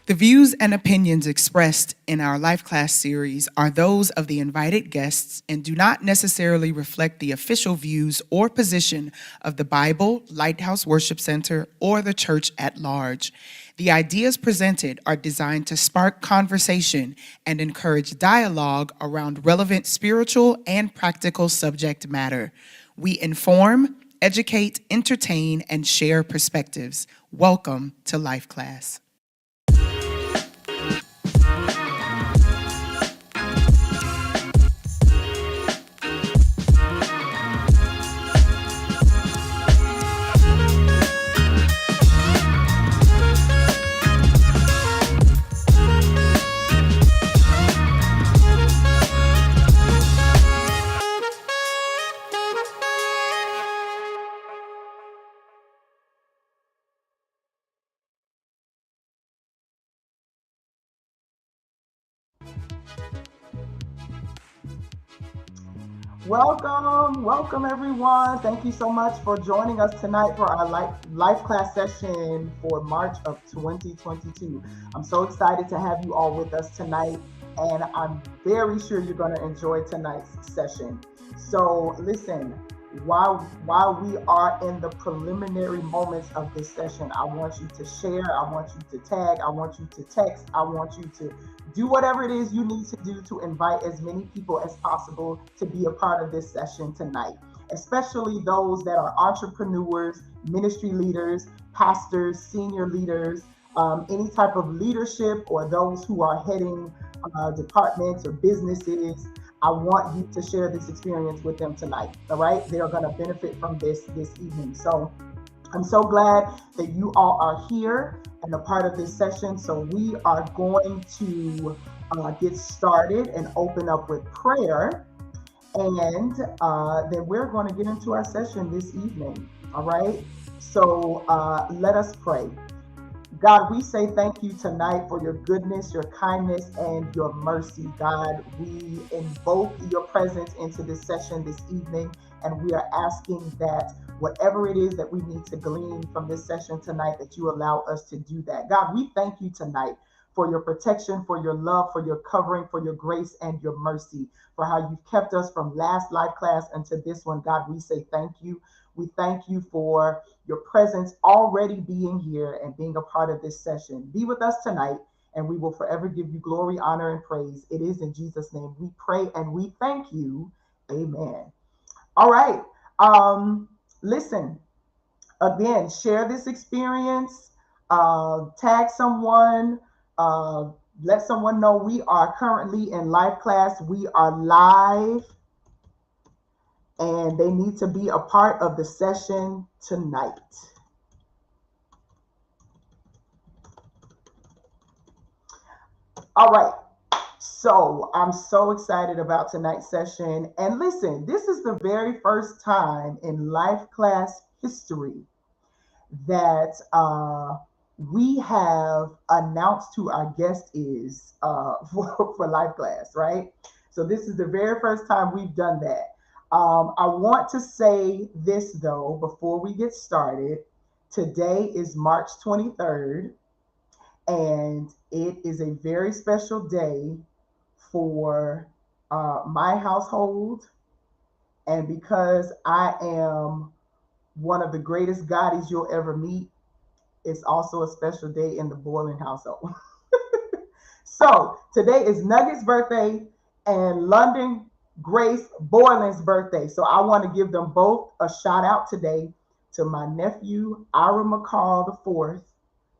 The views and opinions expressed in our Life Class series are those of the invited guests and do not necessarily reflect the official views or position of the Bible, Lighthouse Worship Center, or the church at large. The ideas presented are designed to spark conversation and encourage dialogue around relevant spiritual and practical subject matter. We inform, educate, entertain, and share perspectives. Welcome to Life Class. Welcome everyone. Thank you so much for joining us tonight for our life class session for March of 2022. I'm so excited to have you all with us tonight, and I'm very sure you're going to enjoy tonight's session. So listen, while we are in the preliminary moments of this session, I want you to share, I want you to tag, I want you to text, I want you to do whatever it is you need to do to invite as many people as possible to be a part of this session tonight, especially those that are entrepreneurs, ministry leaders, pastors, senior leaders, any type of leadership, or those who are heading departments or businesses. I want you to share this experience with them tonight. All right, they are going to benefit from this evening. So I'm so glad that you all are here and a part of this session. So we are going to get started and open up with prayer, and then we're going to get into our session this evening. All right, so let us pray. God, we say thank you tonight for your goodness, your kindness, and your mercy. God, we invoke your presence into this session this evening, and we are asking that whatever it is that we need to glean from this session tonight, that you allow us to do that. God, we thank you tonight for your protection, for your love, for your covering, for your grace and your mercy, for how you've kept us from last life class until this one. God, we say thank you. We thank you for your presence already being here and being a part of this session. Be with us tonight, and we will forever give you glory, honor, and praise. It is in Jesus' name we pray and we thank you. Amen. All right. Listen, again, share this experience, tag someone, let someone know we are currently in live class. We are live, and they need to be a part of the session tonight. All right. So I'm so excited about tonight's session. And listen, this is the very first time in life class history that we have announced who our guest is for life class, right? So this is the very first time we've done that. I want to say this though, before we get started. Today is March 23rd, and it is a very special day for my household, and because I am one of the greatest Gottis you'll ever meet, it's also a special day in the Boylan household. So today is Nugget's birthday and London Grace Boylan's birthday. So I want to give them both a shout out today to my nephew, Ira McCall IV,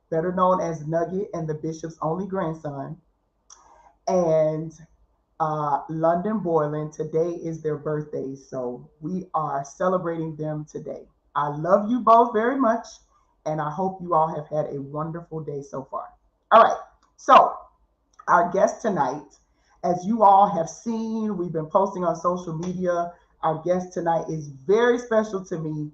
better known as Nugget and the Bishop's only grandson, and London Boylan. Today is their birthday, so we are celebrating them today. I love you both very much, and I hope you all have had a wonderful day so far. All right, so our guest tonight, as you all have seen, we've been posting on social media. Our guest tonight is very special to me,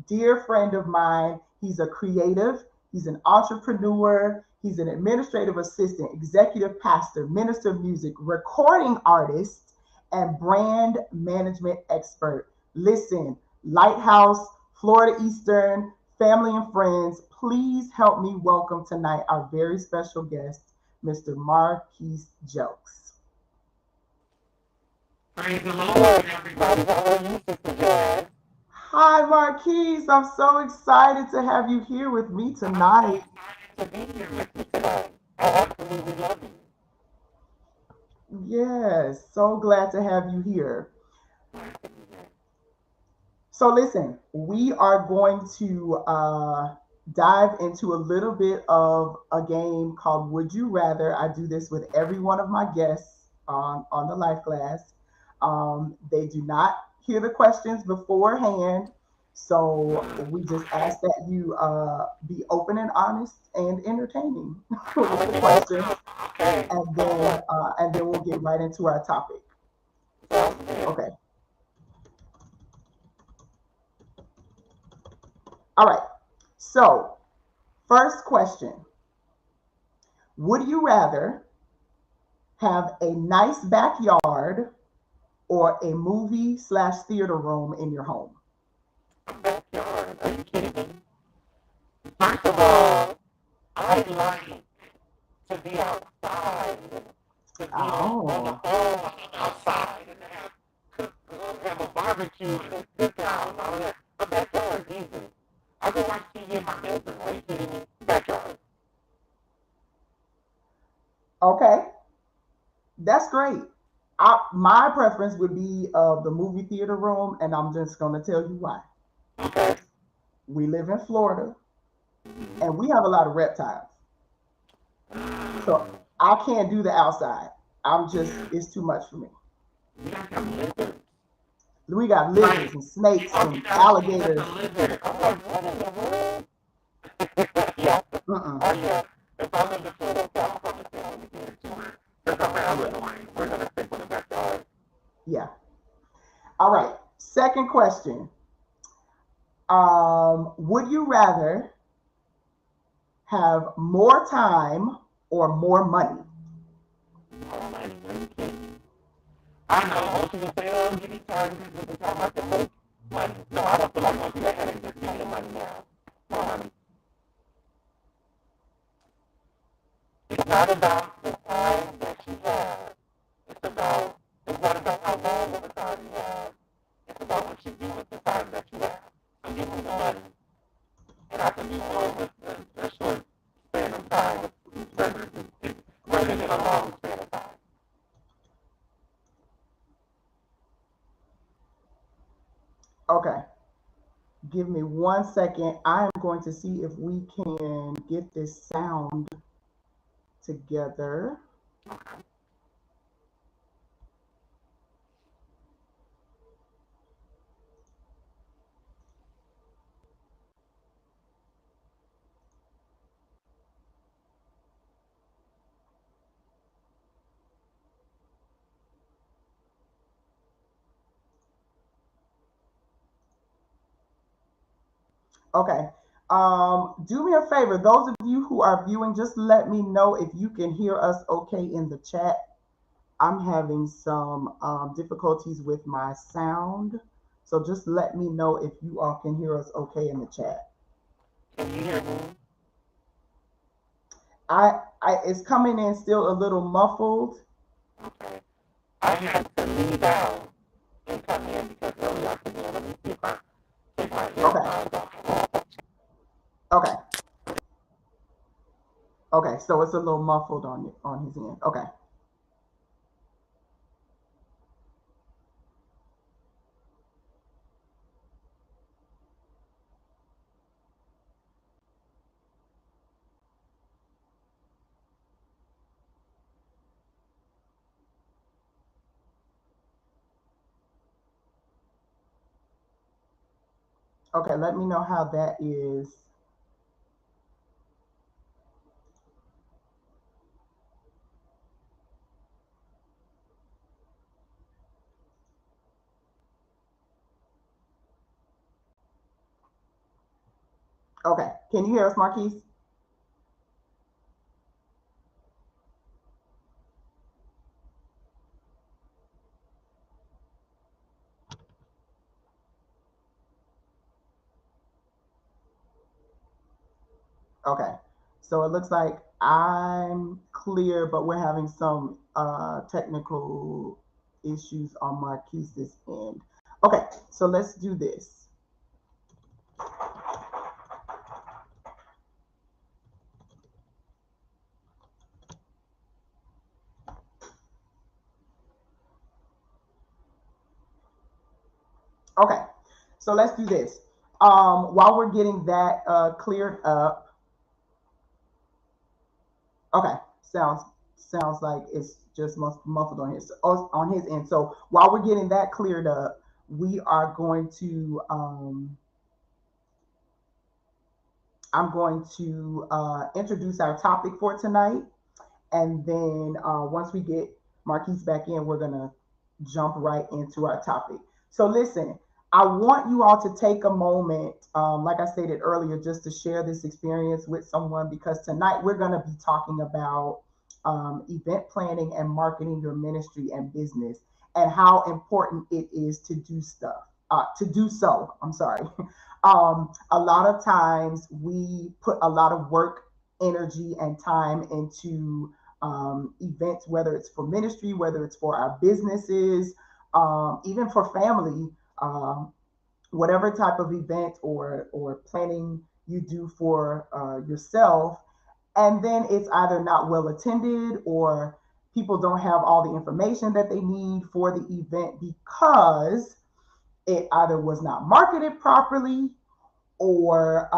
dear friend of mine. He's a creative, he's an entrepreneur, he's an administrative assistant, executive pastor, minister of music, recording artist, and brand management expert. Listen, Lighthouse, Florida Eastern, family and friends, please help me welcome tonight our very special guest, Mr. Marquise Jokes. Praise the Lord, everybody. How are you, Sister Joy? Hi, Marquise. I'm so excited to have you here with me tonight. To be here with you today. I absolutely love you. Yes, so glad to have you here. So, listen, we are going to dive into a little bit of a game called Would You Rather. I do this with every one of my guests on the Life Class. They do not hear the questions beforehand. So, we just ask that you be open and honest and entertaining with the questions. Okay. And then we'll get right into our topic. Okay. All right. So, first question. Would you rather have a nice backyard or a movie/theater room in your home? Backyard. Are you kidding me? First of all, I like to be outside. To be on the Oh, phone outside and have a barbecue and a cookout and all that. A backyard is easy. I go watch TV in my bedroom. Are you kidding me? Backyard. okay. That's great. My preference would be the movie theater room, and I'm just going to tell you why. Okay. We live in Florida, and we have a lot of reptiles. So I can't do the outside. It's too much for me. You got some lizards. We got Like, lizards and snakes oh, and you got the alligators. lizard. I'm like, what in the world? Yeah. Mm-mm. Oh, yeah. If I live in Florida, I'm going to stay on the here too. Because I'm Yeah, Illinois. We're going to stick with the backyard. yeah. All right. Second question. Would you rather have more time or more money? Oh, man, are you kidding me? I know most people say, oh, give me time. This is the time I can make money. No, I don't feel like most people have just give me money now. No, honey. It's not about the time that you have. It's not about how long of a time you have. It's about what you do with the time that you have. So give me the money, and I can do more with a short span of time rather than a long span of time. Okay. Give me 1 second. I am going to see if we can get this sound together. Okay. Do me a favor. Those of you who are viewing, just let me know if you can hear us okay in the chat. I'm having some difficulties with my sound. So just let me know if you all can hear us okay in the chat. Can you hear me? It's coming in still a little muffled. Okay. I had to leave out and come in because earlier I said, well, let me take my Okay. AirPods off. Okay. Okay. So it's a little muffled on his end. Okay. Okay. Let me know how that is. Okay. Can you hear us, Marquise? Okay. So it looks like I'm clear, but we're having some technical issues on Marquise's end. Okay, so let's do this. Okay, so let's do this. While we're getting that cleared up, okay, sounds like it's just muffled on his end. So while we're getting that cleared up, we are going to I'm going to introduce our topic for tonight, and then once we get Marquise back in, we're gonna jump right into our topic. So listen, I want you all to take a moment, like I stated earlier, just to share this experience with someone because tonight we're gonna be talking about event planning and marketing your ministry and business and how important it is to do stuff. To do so, I'm sorry. A lot of times we put a lot of work, energy, and time into events, whether it's for ministry, whether it's for our businesses, even for family, um, whatever type of event or planning you do for yourself, and then it's either not well attended or people don't have all the information that they need for the event because it either was not marketed properly or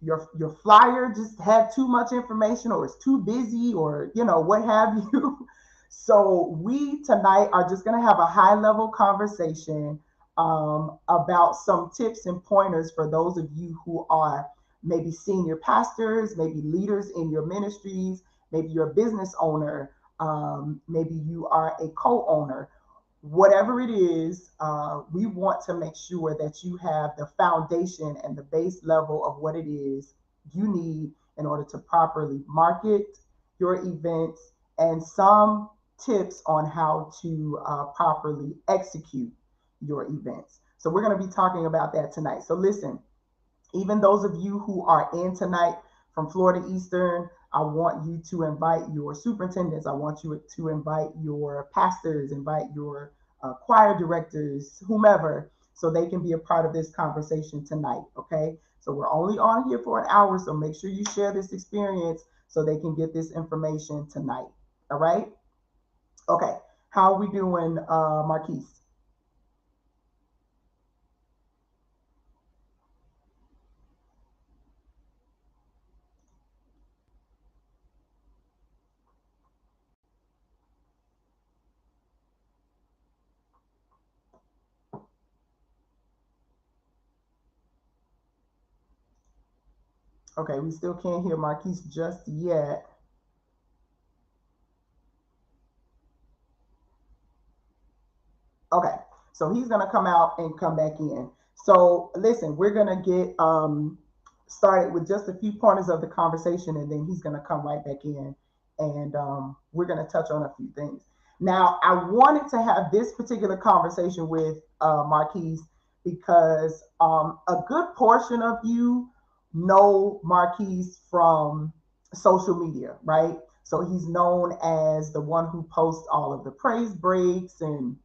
your flyer just had too much information or it's too busy or what have you. So we tonight are just going to have a high level conversation about some tips and pointers for those of you who are maybe senior pastors, maybe leaders in your ministries, maybe you're a business owner, maybe you are a co-owner. Whatever it is, we want to make sure that you have the foundation and the base level of what it is you need in order to properly market your events and some tips on how to properly execute your events. So, we're going to be talking about that tonight. So, listen, even those of you who are in tonight from Florida Eastern, I want you to invite your superintendents. I want you to invite your pastors, invite your choir directors, whomever, so they can be a part of this conversation tonight. Okay. So we're only on here for an hour. So make sure you share this experience so they can get this information tonight. All right. Okay. How are we doing, Marquise? Okay. We still can't hear Marquise just yet. Okay, so he's gonna come out and come back in. So listen, we're gonna get started with just a few pointers of the conversation, and then he's gonna come right back in, and we're gonna touch on a few things. Now, I wanted to have this particular conversation with Marquise because a good portion of you know Marquise from social media, right? So he's known as the one who posts all of the praise breaks and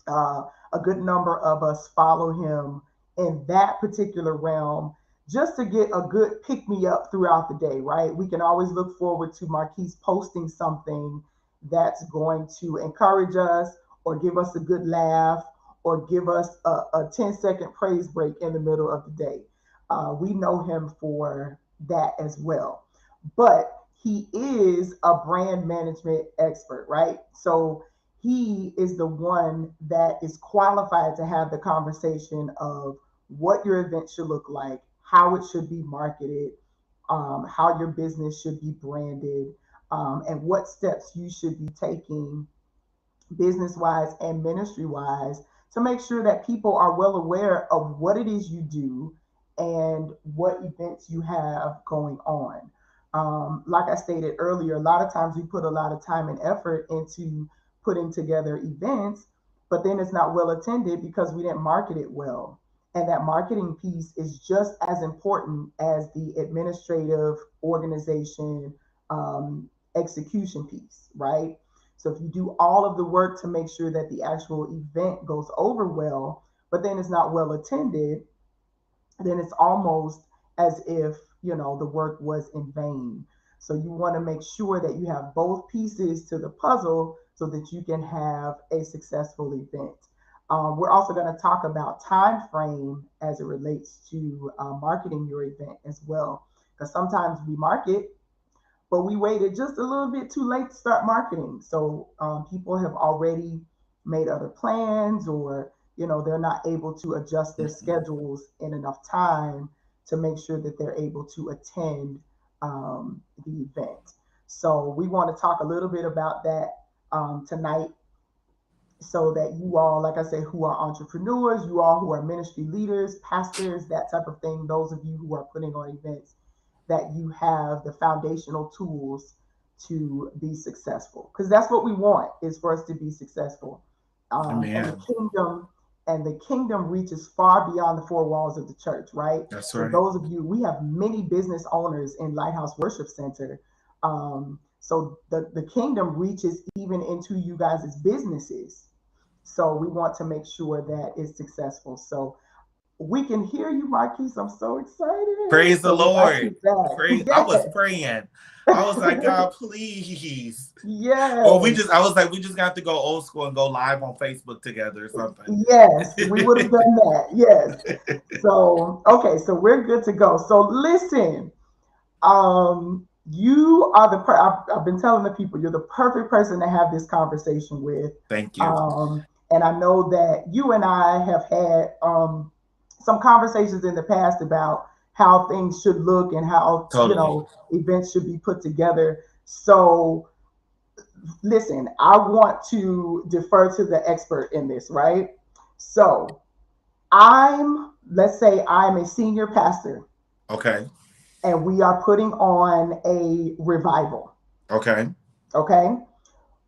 uh, a good number of us follow him in that particular realm just to get a good pick me up throughout the day, right? We can always look forward to Marquise posting something that's going to encourage us or give us a good laugh or give us a 10-second praise break in the middle of the day. We know him for that as well. But he is a brand management expert, right? So he is the one that is qualified to have the conversation of what your event should look like, how it should be marketed, how your business should be branded, and what steps you should be taking business wise and ministry wise to make sure that people are well aware of what it is you do and what events you have going on. Like I stated earlier, a lot of times we put a lot of time and effort into putting together events, but then it's not well attended because we didn't market it well. And that marketing piece is just as important as the administrative organization, execution piece, right? So if you do all of the work to make sure that the actual event goes over well, but then it's not well attended, then it's almost as if, the work was in vain. So you want to make sure that you have both pieces to the puzzle so that you can have a successful event. We're also going to talk about time frame as it relates to marketing your event as well, because sometimes we market, but we waited just a little bit too late to start marketing. So people have already made other plans, or they're not able to adjust their schedules in enough time to make sure that they're able to attend the event. So we want to talk a little bit about that tonight, so that you all, like I said, who are entrepreneurs, you all who are ministry leaders, pastors, that type of thing, those of you who are putting on events, that you have the foundational tools to be successful. Because that's what we want, is for us to be successful. And Amen. the kingdom reaches far beyond the four walls of the church, right? That's So right. those of you, we have many business owners in Lighthouse Worship Center. So the kingdom reaches even into you guys' businesses. So we want to make sure that it's successful. So we can hear you, Marquise. I'm so excited. Praise the So we're Lord. actually back. Praise. I was praying. I was like, God, please. Or Yes. I was like, we just got to go old school and go live on Facebook together or something. Yes, we would have done that. Yes. So, okay, so we're good to go. So listen, you are I've been telling the people, you're the perfect person to have this conversation with. Thank you. And I know that you and I have had some conversations in the past about how things should look and how, Totally. events should be put together. So listen, I want to defer to the expert in this, right? So let's say I'm a senior pastor, Okay. and we are putting on a revival. Okay. Okay.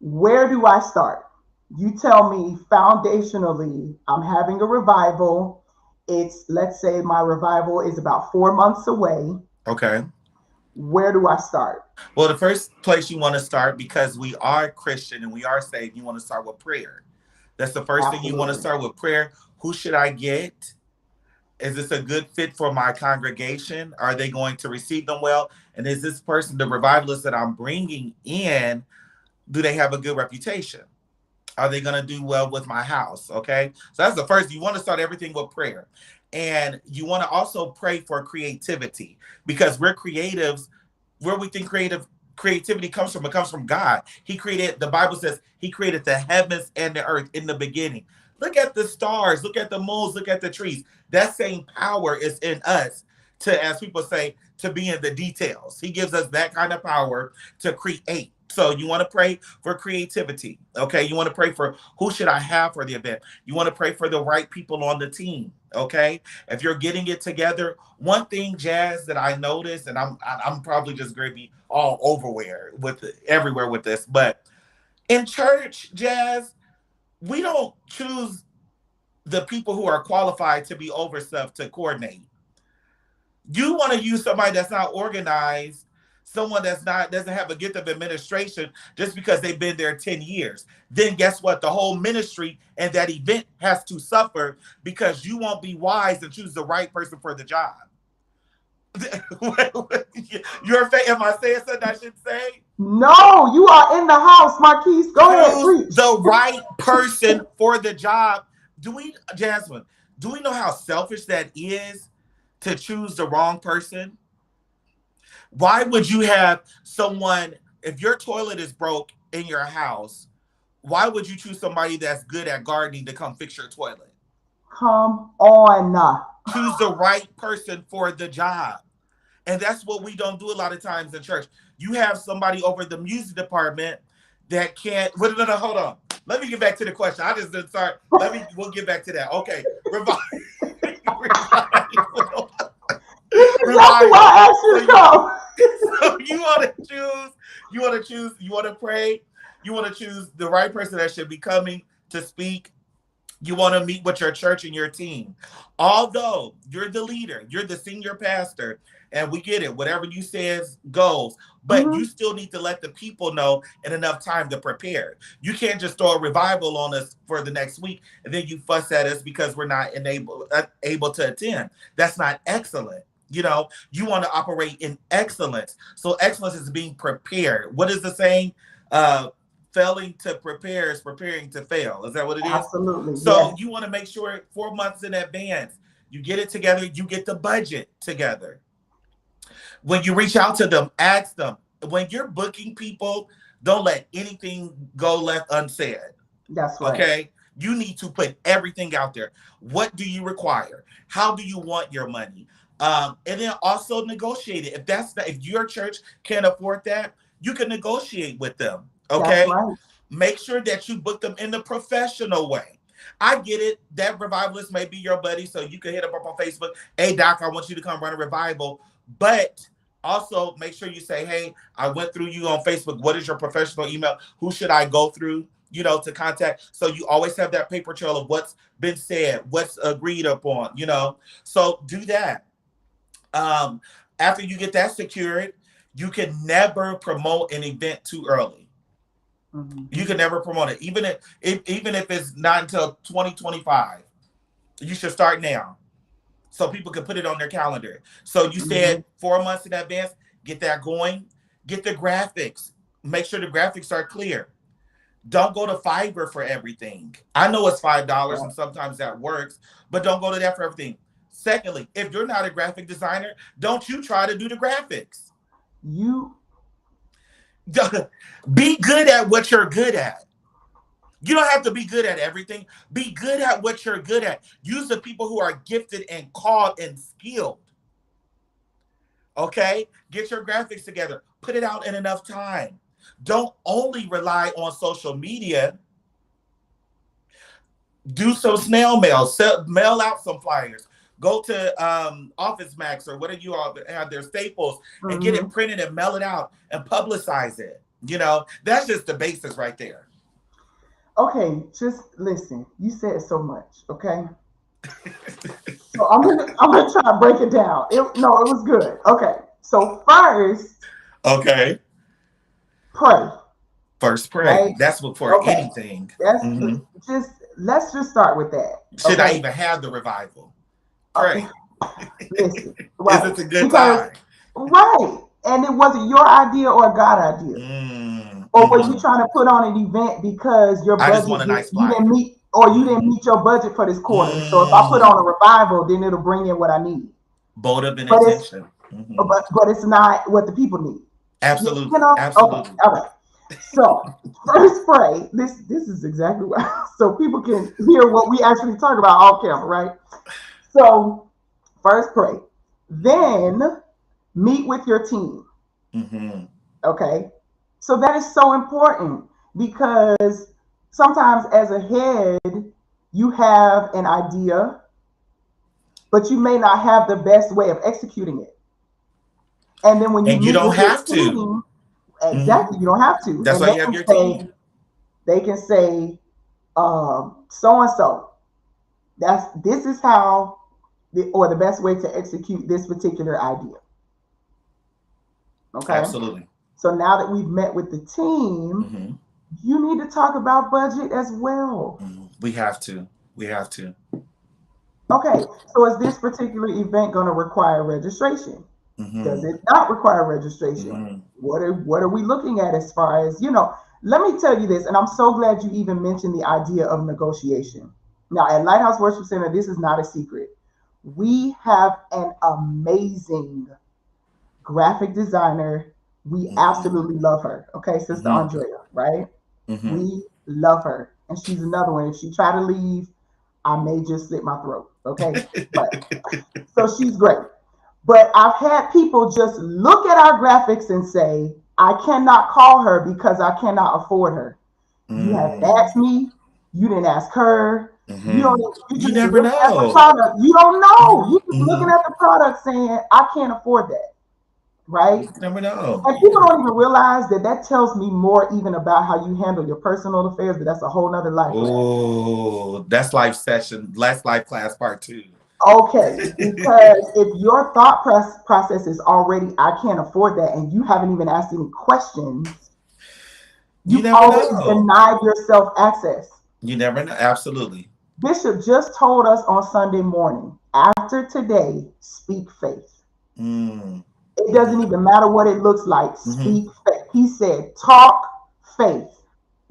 Where do I start? You tell me foundationally, I'm having a revival. Let's say my revival is about 4 months away. Okay. Where do I start? Well, the first place you want to start, because we are Christian and we are saved, you want to start with prayer. That's the first thing you want to Absolutely. start with, prayer. Who should I get? Is this a good fit for my congregation? Are they going to receive them well? And is this person, the revivalist that I'm bringing in, do they have a good reputation? Are they going to do well with my house? Okay. So that's the first. You want to start everything with prayer. And you want to also pray for creativity, because we're creatives. Where we think creativity comes from, it comes from God. The Bible says he created the heavens and the earth in the beginning. Look at the stars, look at the moons, look at the trees. That same power is in us to, as people say, to be in the details. He gives us that kind of power to create. So you want to pray for creativity. Okay. You want to pray for who should I have for the event. You want to pray for the right people on the team. Okay. If you're getting it together, one thing, Jazz, that I noticed, and I'm probably just going to be all everywhere with this, but in church, Jazz, we don't choose the people who are qualified to be over stuff to coordinate. You want to use somebody that's not organized, someone doesn't have a gift of administration just because they've been there 10 years. Then guess what? The whole ministry and that event has to suffer because you won't be wise and choose the right person for the job. Am I saying something I should say? No, you are in the house, Marquise. Go ahead, Choose preach. the right person for the job. Jasmine, do we know how selfish that is to choose the wrong person? Why would you have someone, if your toilet is broke in your house, why would you choose somebody that's good at gardening to come fix your toilet? Come on. Choose the right person for the job. And that's what we don't do a lot of times in church. You have somebody over the music department that can't. No, hold on. Let me get back to the question. I just didn't start. We'll get back to that. Okay. Revival. This is exactly why I asked you to come. So you want to pray, you want to choose the right person that should be coming to speak You want to meet with your church and your team. Although you're the leader, you're the senior pastor, and we get it, whatever you says goes, but Mm-hmm. you still need to let the people know in enough time to prepare. You can't just throw a revival on us for the next week and then you fuss at us because we're not able to attend. That's not excellent. You know, you want to operate in excellence. So excellence is being prepared. What is the saying? Failing to prepare is preparing to fail. Is that what it is? Absolutely. So Yes. you want to make sure 4 months in advance, you get it together, you get the budget together. When you reach out to them, ask them. When you're booking people, don't let anything go left unsaid. That's right. Okay? You need to put everything out there. What do you require? How do you want your money? And then also negotiate it. If your church can't afford that, you can negotiate with them. That's Okay? right. Make sure that you book them in the professional way. I get it. That revivalist may be your buddy, so you can hit him up on Facebook. Hey, Doc, I want you to come run a revival. But also make sure you say, hey, I went through you on Facebook. What is your professional email? Who should I go through, to contact? So you always have that paper trail of what's been said, what's agreed upon. So do that. After you get that secured, you can never promote an event too early. Mm-hmm. You can never promote it, even if it's not until 2025. You should start now, so people can put it on their calendar. So you said 4 months in advance. Get that going. Get the graphics. Make sure the graphics are clear. Don't go to Fiverr for everything. I know it's $5 and sometimes that works, but don't go to that for everything. Secondly, if you're not a graphic designer, don't you try to do the graphics. You be good at what you're good at. You don't have to be good at everything. Be good at what you're good at. Use the people who are gifted and called and skilled. Okay? Get your graphics together. Put it out in enough time. Don't only rely on social media. Do some snail mail. Mail out some flyers. Go to Office Max or whatever you all have their staples and get it printed and mail it out and publicize it. That's just the basics right there. Okay, just listen. You said so much, okay? So I'm gonna try to break it down. It was good. Okay. So first, okay. Pray. First pray. Right? That's before anything. Let's just start with that. Should I even have the revival? Pray. Listen, right. Is it a good time? Right. And it wasn't your idea or a God idea. Or were you trying to put on an event because your budget, I just want a nice flyer. You didn't meet your budget for this quarter. So if I put on a revival, then it'll bring in what I need. Motive and intention. But it's not what the people need. Absolutely. Absolutely. Okay. All right. So first pray. This is exactly what, so people can hear what we actually talk about off camera, right? So first pray. Then meet with your team. Okay. So that is so important because sometimes as a head, you have an idea, but you may not have the best way of executing it. And then when you don't have to. Exactly, you don't have to. That's why you have your team. They can say, so and so. This is how, or the best way to execute this particular idea. Okay. Absolutely. So now that we've met with the team, you need to talk about budget as well. We have to. Okay. So is this particular event going to require registration? Does it not require registration? What are we looking at as far as, let me tell you this, and I'm so glad you even mentioned the idea of negotiation. Now at Lighthouse Worship Center, this is not a secret. We have an amazing graphic designer. We absolutely love her. Okay, Sister Andrea, right? We love her. And she's another one. If she try to leave, I may just slit my throat. Okay. So she's great. But I've had people just look at our graphics and say, I cannot call her because I cannot afford her. You haven't asked me. You didn't ask her. You never know. At the product. You don't know. You just looking at the product saying, I can't afford that. right? You never know. And people don't even realize that that tells me more even about how you handle your personal affairs, but that's a whole nother life class. Oh, that's life session. That's life class part 2. Okay, because if your thought process is already, I can't afford that, and you haven't even asked any questions, You you've never already know. denied yourself access. You never know. Absolutely. Bishop just told us on Sunday morning, after today, speak faith. Mm. It doesn't Mm-hmm. even matter what it looks like, Mm-hmm. speak faith. He said, talk faith.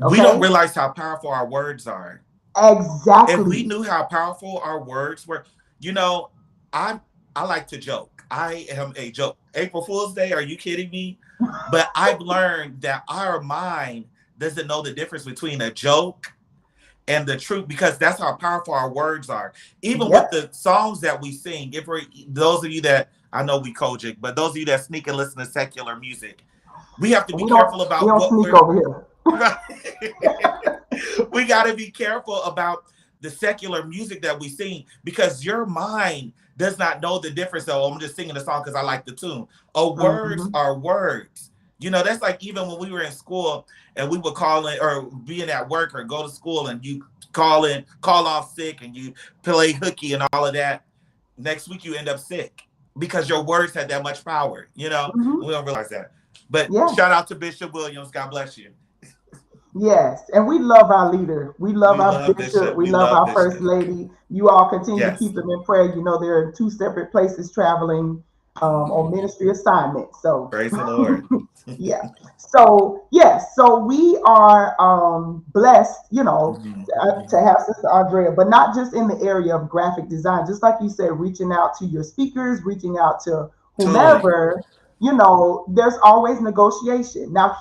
We don't Okay? realize how powerful our words are. If we Exactly. knew how powerful our words were, you know, I I like to joke. I am a joke. April Fool's Day, are you kidding me? But I've learned that our mind doesn't know the difference between a joke and the truth because that's how powerful our words are. Even with Yep. the songs that we sing, if we're those of you that I know we Kojic, but those of you that sneak and listen to secular music, we have to be We don't careful we about don't what sneak we're over here. right. We got to be careful about the secular music that we sing because your mind does not know the difference. So I'm just singing a song because I like the tune. Oh, words Hmm. are words. You know, that's like even when we were in school and we would call in or being at work or go to school and you call off sick and you play hooky and all of that. Next week you end up sick because your words had that much power, you know? Hmm. We don't realize that. But Yeah. shout out to Bishop Williams. God bless you. Yes, and we love our leader. We love We our love bishop. Bishop. We We love love our first Bishop. lady. You all continue to Yes. keep them in prayer. You know they're in two separate places traveling on Mhm. ministry assignment. So Praise the Lord. yeah. So yes. So we are blessed, Mhm. to Mhm. have Sister Andrea, but not just in the area of graphic design. Just like you said, reaching out to your speakers, reaching out to Totally. whomever. There's always negotiation. Now,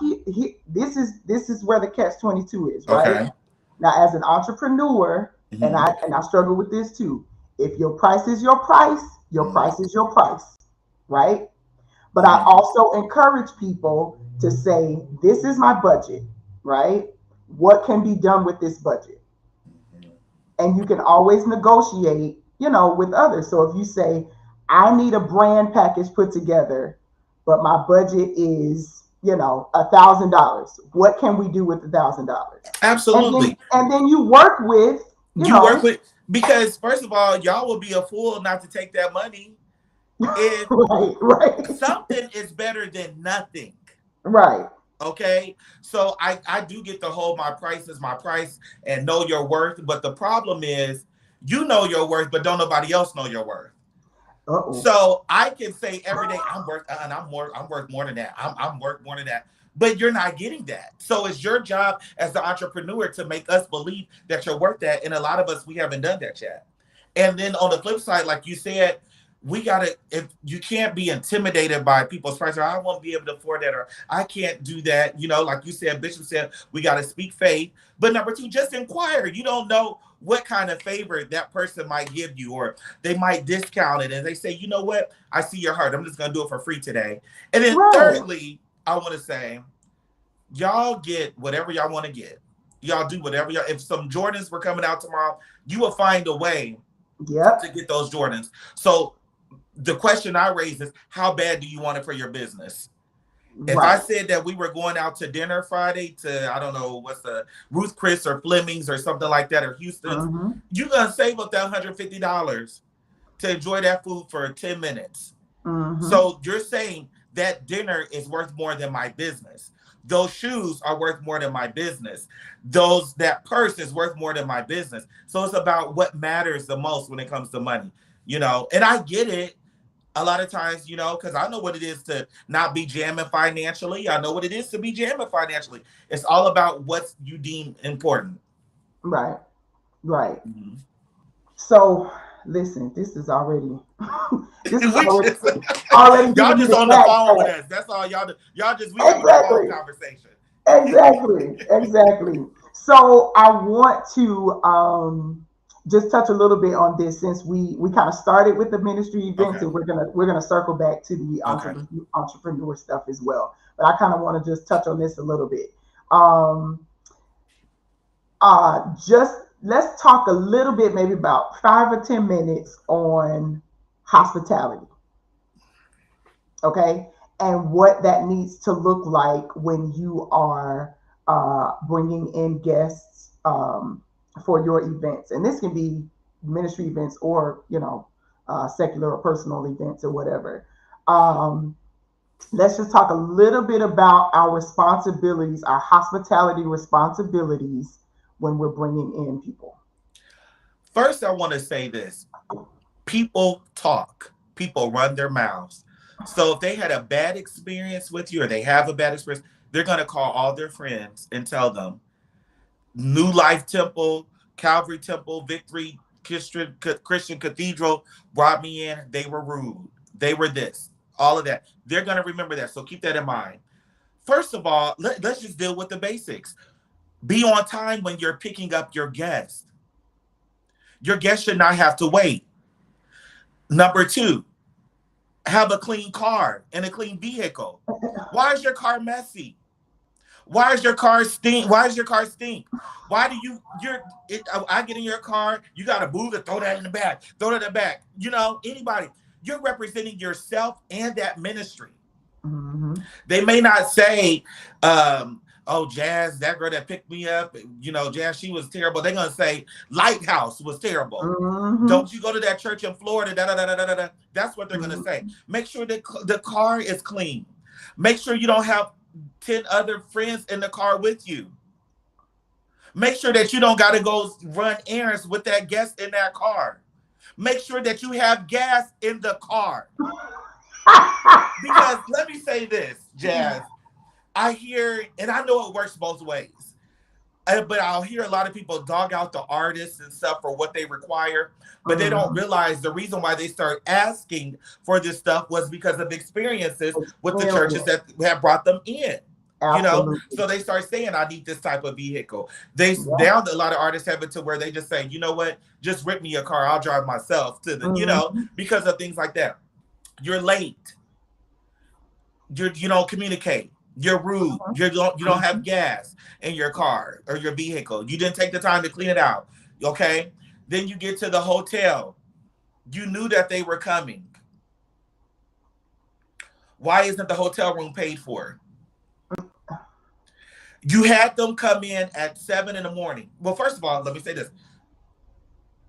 this is where the catch-22 is, right? Okay. Now, as an entrepreneur, and Mhm. I struggle with this too. If your price is your price, your Mhm. price is your price, right? But I Mhm. also encourage people to say, this is my budget, right? What can be done with this budget? And you can always negotiate, with others. So if you say, I need a brand package put together, but my budget is, $1,000. What can we do with $1,000? And then Absolutely. and then you work with, you You work know, with because first of all, y'all will be a fool not to take that money. If right, right, something is better than nothing. right, Okay. So I do get to hold my price as my price and know your worth. But the problem is you know your worth, but don't nobody else know your worth. uh-oh, So I can say every day I'm worth and I'm worth more than that. I'm worth more than that. But you're not getting that. So it's your job as the entrepreneur to make us believe that you're worth that. And a lot of us we haven't done that yet. And then on the flip side, like you said, we gotta if you can't be intimidated by people's price, or I won't be able to afford that, or I can't do that. You know, like you said, Bishop said, we gotta speak faith. But number two, just inquire. You don't know what kind of favor that person might give you, or they might discount it and they say, you know what, I see your heart. I'm just gonna do it for free today. And then right, thirdly, I want to say, y'all get whatever y'all want to get. Y'all do whatever y'all. If some Jordans were coming out tomorrow, you will find a way to yep, get those Jordans. So the question I raise is, how bad do you want it for your business? If I right, said that we were going out to dinner Friday to, I don't know, what's the Ruth Chris or Fleming's or something like that, or Houston's, mm-hmm, you're going to save up that $150 to enjoy that food for 10 minutes. mm-hmm, So you're saying that dinner is worth more than my business. Those shoes are worth more than my business. That purse is worth more than my business. So it's about what matters the most when it comes to money, and I get it a lot of times, because I know what it is to not be jamming financially. I know what it is to be jamming financially. It's all about what you deem important. right, right. Mhm. So listen, this is already this is we already just already y'all giving me just the on the fast phone with track. us. That's all y'all do. Y'all just we having a phone Exactly. conversation. Exactly. Exactly. So I want to just touch a little bit on this since we kind of started with the ministry events Okay. and we're gonna circle back to the Okay. entrepreneur stuff as well. But I kind of want to just touch on this a little bit. Um, just let's talk a little bit, maybe about 5 or 10 minutes on hospitality. Okay. and what that needs to look like when you are bringing in guests for your events. And this can be ministry events or, secular or personal events or whatever. Um, let's just talk a little bit about our responsibilities, our hospitality responsibilities when we're bringing in people. First, I want to say this. People talk. People run their mouths. So if they had a bad experience with you or they have a bad experience, they're going to call all their friends and tell them New Life Temple, Calvary Temple, Victory Christian Cathedral brought me in. They were rude. They were this, all of that. They're going to remember that. So keep that in mind. First of all, let's just deal with the basics. Be on time when you're picking up your guest. Your guest should not have to wait. Number two, have a clean car and a clean vehicle. Why is your car messy? Why is your car stink? Why does your car stink? Why do I get in your car, you got to move it, throw that in the back, throw that in the back. Anybody, you're representing yourself and that ministry. Mm-hmm. They may not say, oh, Jazz, that girl that picked me up, Jazz, she was terrible. They're going to say Lighthouse was terrible. Mm-hmm. Don't you go to that church in Florida, da, da, da, da, da, da. That's what they're going to say. Make sure that the car is clean. Make sure you don't have 10 other friends in the car with you. Make sure that you don't got to go run errands with that guest in that car. Make sure that you have gas in the car. Because let me say this, Jazz. I hear, and I know it works both ways, but I'll hear a lot of people dog out the artists and stuff for what they require, but they don't realize the reason why they start asking for this stuff was because of experiences with the churches that have brought them in. Absolutely. So they start saying, I need this type of vehicle. Now a lot of artists have it to where they just say, you know what, just rent me a car, I'll drive myself to the, because of things like that. You're late. You don't communicate. You're rude. You don't have gas in your car or your vehicle. You didn't take the time to clean it out. Okay. Then you get to the hotel. You knew that they were coming. Why isn't the hotel room paid for? You had them come in at 7 a.m. Well, first of all, let me say this.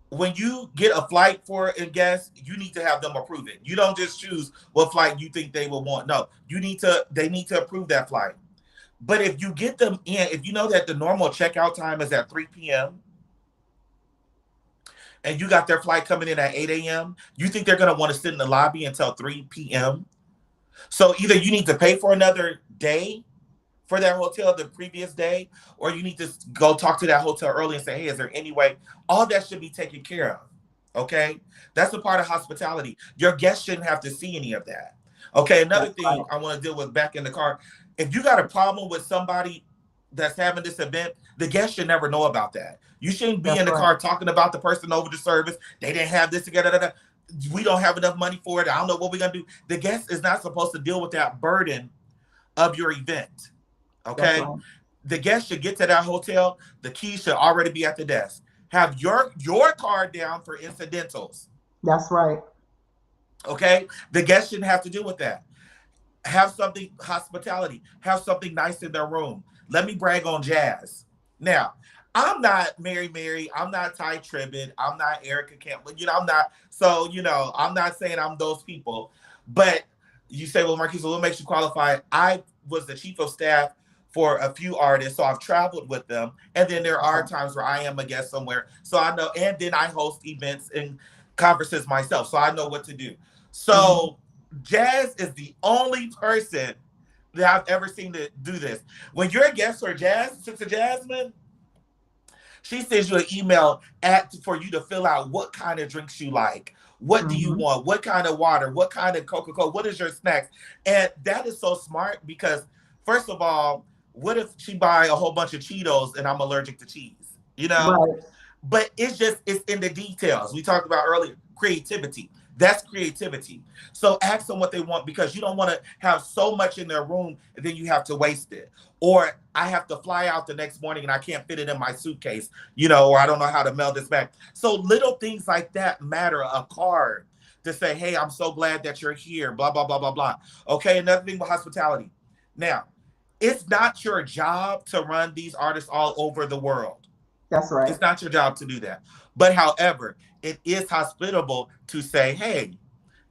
When you get a flight for a guest, you need to have them approve it. You don't just choose what flight you think they will want. No, they need to approve that flight. But if you get them in, if you know that the normal checkout time is at 3 p.m. and you got their flight coming in at 8 a.m., you think they're going to want to sit in the lobby until 3 p.m.? So either you need to pay for another day for that hotel the previous day, or you need to go talk to that hotel early and say, hey, is there any way? All that should be taken care of, okay? That's a part of hospitality. Your guests shouldn't have to see any of that, okay? Another thing I want to deal with back in the car, if you got a problem with somebody that's having this event, the guest should never know about that. You shouldn't be in the car talking about the person over the service. They didn't have this together. We don't have enough money for it. I don't know what we're going to do. The guest is not supposed to deal with that burden of your event. Okay, the guest should get to that hotel. The keys should already be at the desk. Have your card down for incidentals. That's right. Okay, the guest shouldn't have to deal with that. Have something hospitality. Have something nice in their room. Let me brag on Jazz. Now, I'm not Mary. I'm not Ty Tribbett. I'm not Erica Campbell. I'm not. So I'm not saying I'm those people. But you say, well, Marquise, what makes you qualified? I was the chief of staff for a few artists, so I've traveled with them, and then there are times where I am a guest somewhere, so I know, and then I host events and conferences myself, so I know what to do. So Jazz is the only person that I've ever seen to do this. When you're a guest for Sister Jasmine, she sends you an email for you to fill out what kind of drinks you like. What do you want? What kind of water? What kind of Coca-Cola? What is your snacks? And that is so smart because, first of all, what if she buy a whole bunch of Cheetos and I'm allergic to cheese? Right. But it's in the details. We talked about earlier, creativity. That's creativity. So ask them what they want because you don't want to have so much in their room and then you have to waste it. Or I have to fly out the next morning and I can't fit it in my suitcase, or I don't know how to mail this back. So little things like that matter. A card to say, hey, I'm so glad that you're here, blah, blah, blah, blah, blah. Okay, another thing with hospitality. Now, it's not your job to run these artists all over the world. That's right. It's not your job to do that. But however, it is hospitable to say, hey,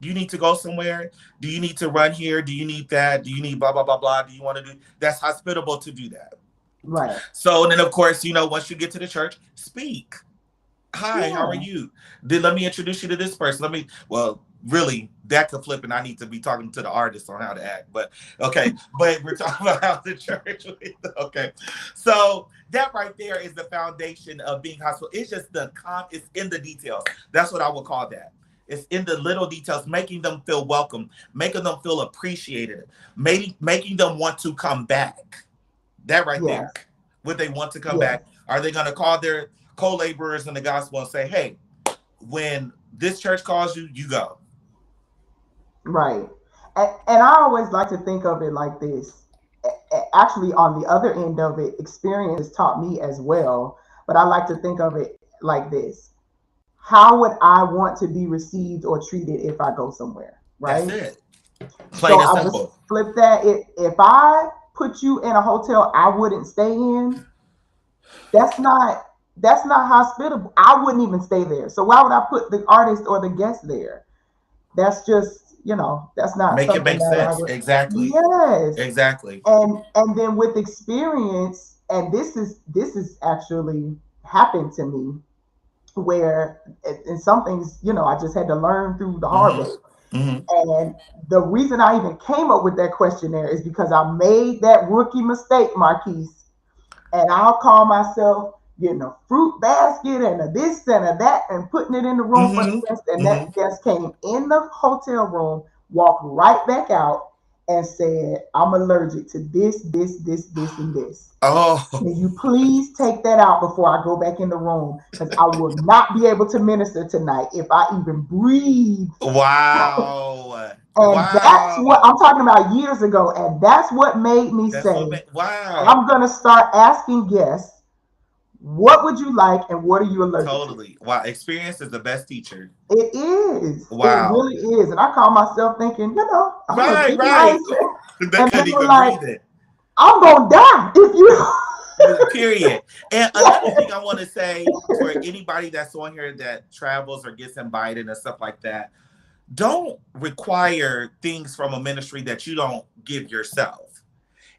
do you need to go somewhere? Do you need to run here? Do you need that? Do you need blah, blah, blah, blah? Do you want to do that's hospitable to do that? Right. So, and then of course, once you get to the church, speak. Hi, Yeah. how are you? Then let me introduce you to this person. Really, that could flip, and I need to be talking to the artist on how to act. But okay, but we're talking about how the church. Okay, so that right there is the foundation of being hospitable. It's just it's in the details. That's what I would call that. It's in the little details, making them feel welcome, making them feel appreciated, making them want to come back. That right there. Would they want to come back? Are they going to call their co-laborers in the gospel and say, hey, when this church calls you, you go? Right. And I always like to think of it like this. Actually, on the other end of it, experience taught me as well. But I like to think of it like this. How would I want to be received or treated if I go somewhere? Right. That's it. Plain and simple. Just flip that. If I put you in a hotel I wouldn't stay in, that's not hospitable. I wouldn't even stay there. So why would I put the artist or the guest there? That's just, that's not make it make sense. Exactly. Yes. Exactly. And then with experience, and this is actually happened to me, where in some things, I just had to learn through the hard way. And the reason I even came up with that questionnaire is because I made that rookie mistake, Marquise. And I'll call myself getting a fruit basket and a this and a that and putting it in the room for the guest. And that guest came in the hotel room, walked right back out and said, I'm allergic to this, and this. Oh. Can you please take that out before I go back in the room? Because I will not be able to minister tonight if I even breathe. Wow. And that's what I'm talking about years ago. And that's what made me say, wow. I'm going to start asking guests, what would you like and what are you allergic to? Totally. Wow. Experience is the best teacher. It is. Wow. It really is. And I call myself thinking, I'm right. And they were like, I'm going to die if you... Period. And another thing I want to say for anybody that's on here that travels or gets invited and stuff like that, don't require things from a ministry that you don't give yourself.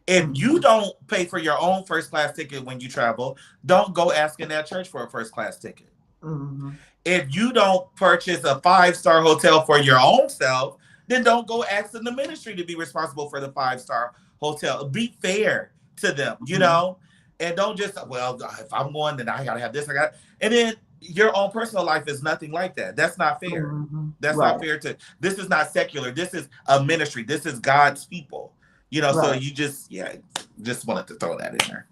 If you don't pay for your own first class ticket when you travel, don't go asking that church for a first class ticket. If you don't purchase a 5-star hotel for your own self, then don't go asking the ministry to be responsible for the 5-star hotel. Be fair to them, and don't just, if I'm going, then I got to have this. And then your own personal life is nothing like that. That's not fair. That's not fair this is not secular. This is a ministry. This is God's people. So you just wanted to throw that in there.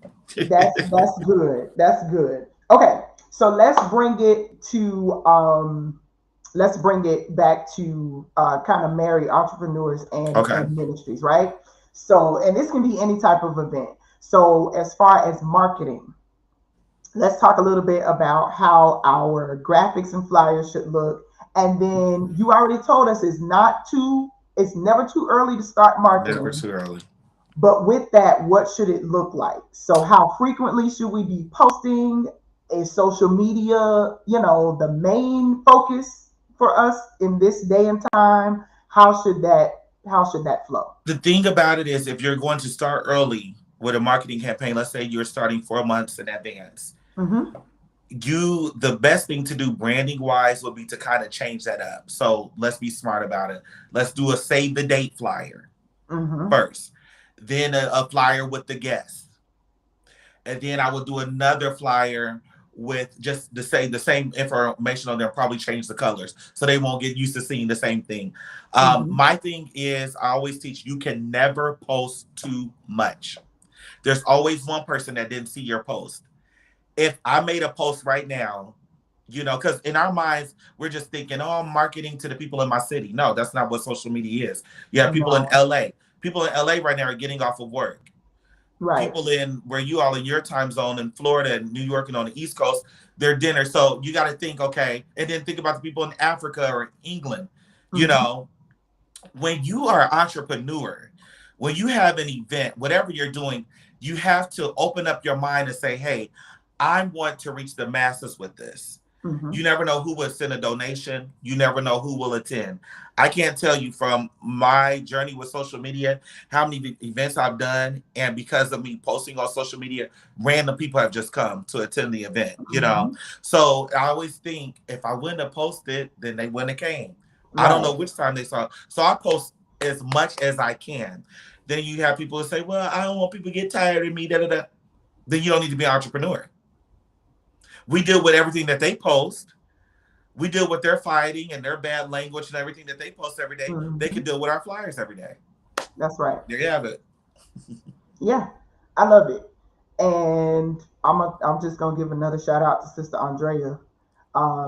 That's good. That's good. Okay, so let's bring it back to kind of marry entrepreneurs and ministries, right? So, and this can be any type of event. So as far as marketing, let's talk a little bit about how our graphics and flyers should look. And then you already told us it's never too early to start marketing. Never too early. But with that, what should it look like? So how frequently should we be posting? Is social media, the main focus for us in this day and time? How should that flow? The thing about it is, if you're going to start early with a marketing campaign, let's say you're starting 4 months in advance, the best thing to do branding wise would be to kind of change that up. So let's be smart about it. Let's do a save the date flyer first, then a flyer with the guests, and then I would do another flyer with just to say the same information on there, probably change the colors so they won't get used to seeing the same thing. My thing is, I always teach, you can never post too much. There's always one person that didn't see your post. If I made a post right now, because in our minds, we're just thinking, I'm marketing to the people in my city. No, that's not what social media is. You have people in LA. People in LA right now are getting off of work. Right. People in where you all in your time zone in Florida and New York and on the East Coast, their dinner. So you got to think, okay, and then think about the people in Africa or England. You know, when you are an entrepreneur, when you have an event, whatever you're doing, you have to open up your mind and say, hey, I want to reach the masses with this. Mm-hmm. You never know who will send a donation. You never know who will attend. I can't tell you from my journey with social media how many events I've done. And because of me posting on social media, random people have just come to attend the event, you know? Mm-hmm. So I always think if I wouldn't have posted, then they wouldn't have came. I don't Right. know which time they saw. So I post as much as I can. Then you have people who say, well, I don't want people to get tired of me, da da da. Then you don't need to be an entrepreneur. We deal with everything that they post. We deal with their fighting and their bad language and everything that they post every day. Mm-hmm. They can deal with our flyers every day. That's right. There you have it. Yeah, I love it. And I'm just gonna give another shout out to Sister Andrea.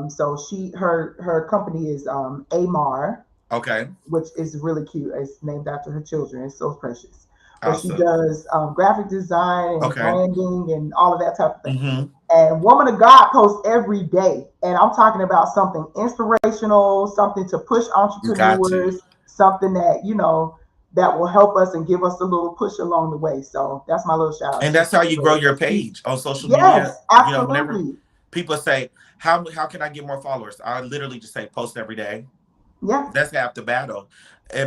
So her company is AMAR, Okay. which is really cute. It's named after her children. It's so precious. But she Awesome. does graphic design and Okay. branding and all of that type of thing. Mm-hmm. And Woman of God posts every day. And I'm talking about something inspirational, something to push You got to. entrepreneurs, something that, that will help us and give us a little push along the way. So that's my little shout out. And that's how you grow your page on social Yes, media. absolutely. You know, whenever people say, how can I get more followers? I literally just say post every day. Yeah. That's half the battle.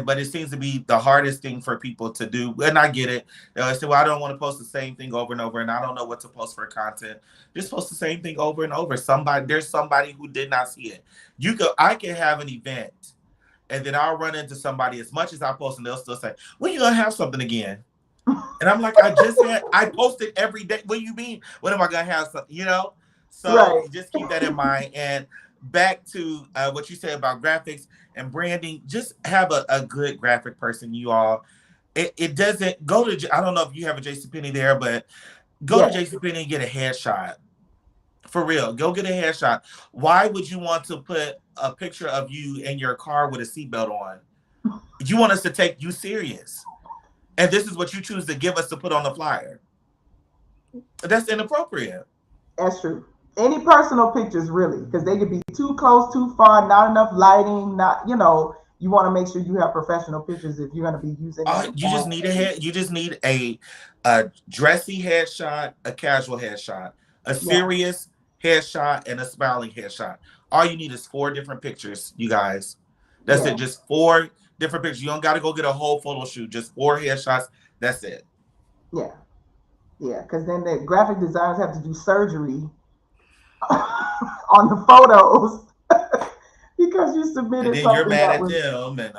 But it seems to be the hardest thing for people to do. And I get it. They say, well, I don't want to post the same thing over and over, and I don't know what to post for content. Just post the same thing over and over. There's somebody who did not see it. I can have an event, and then I'll run into somebody as much as I post, and they'll still say, when you gonna have something again? And I'm like, I posted every day. What do you mean? When am I gonna have something? So right. Just keep that in mind. And back to what you said about graphics and branding, just have a good graphic person, you all. It doesn't go to, I don't know if you have a JCPenney there, but go to JCPenney and get a headshot. For real, go get a headshot. Why would you want to put a picture of you in your car with a seatbelt on? You want us to take you serious. And this is what you choose to give us to put on the flyer. That's inappropriate. That's true. Any personal pictures, really, because they could be too close, too far, not enough lighting, you want to make sure you have professional pictures if you're going to be using you just need a dressy headshot, a casual headshot, a serious headshot, and a smiling headshot. All you need is 4 different pictures, you guys. That's it. Just 4 different pictures. You don't got to go get a whole photo shoot. Just 4 headshots. That's it. Yeah. Yeah, because then the graphic designers have to do surgery on the photos because you submitted and then something you're mad at them, and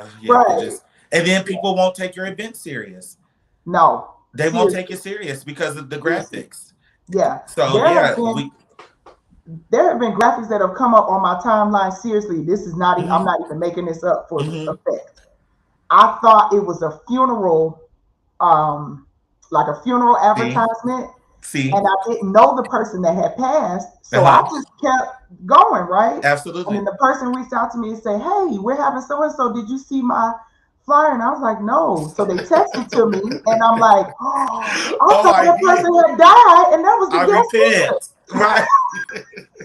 and then people won't take your event serious. No, they won't take it serious because of the graphics. Yeah. So there have been graphics that have come up on my timeline. Seriously, this is not. I'm not even making this up for effect. I thought it was a funeral, like a funeral advertisement. And I didn't know the person that had passed, so I just kept going, right? Absolutely. And then the person reached out to me and said, "Hey, we're having so and so. Did you see my flyer?" And I was like, "No." So they texted to me, and I'm like, "Oh, I thought that person had died, and that was the guest speaker." Right?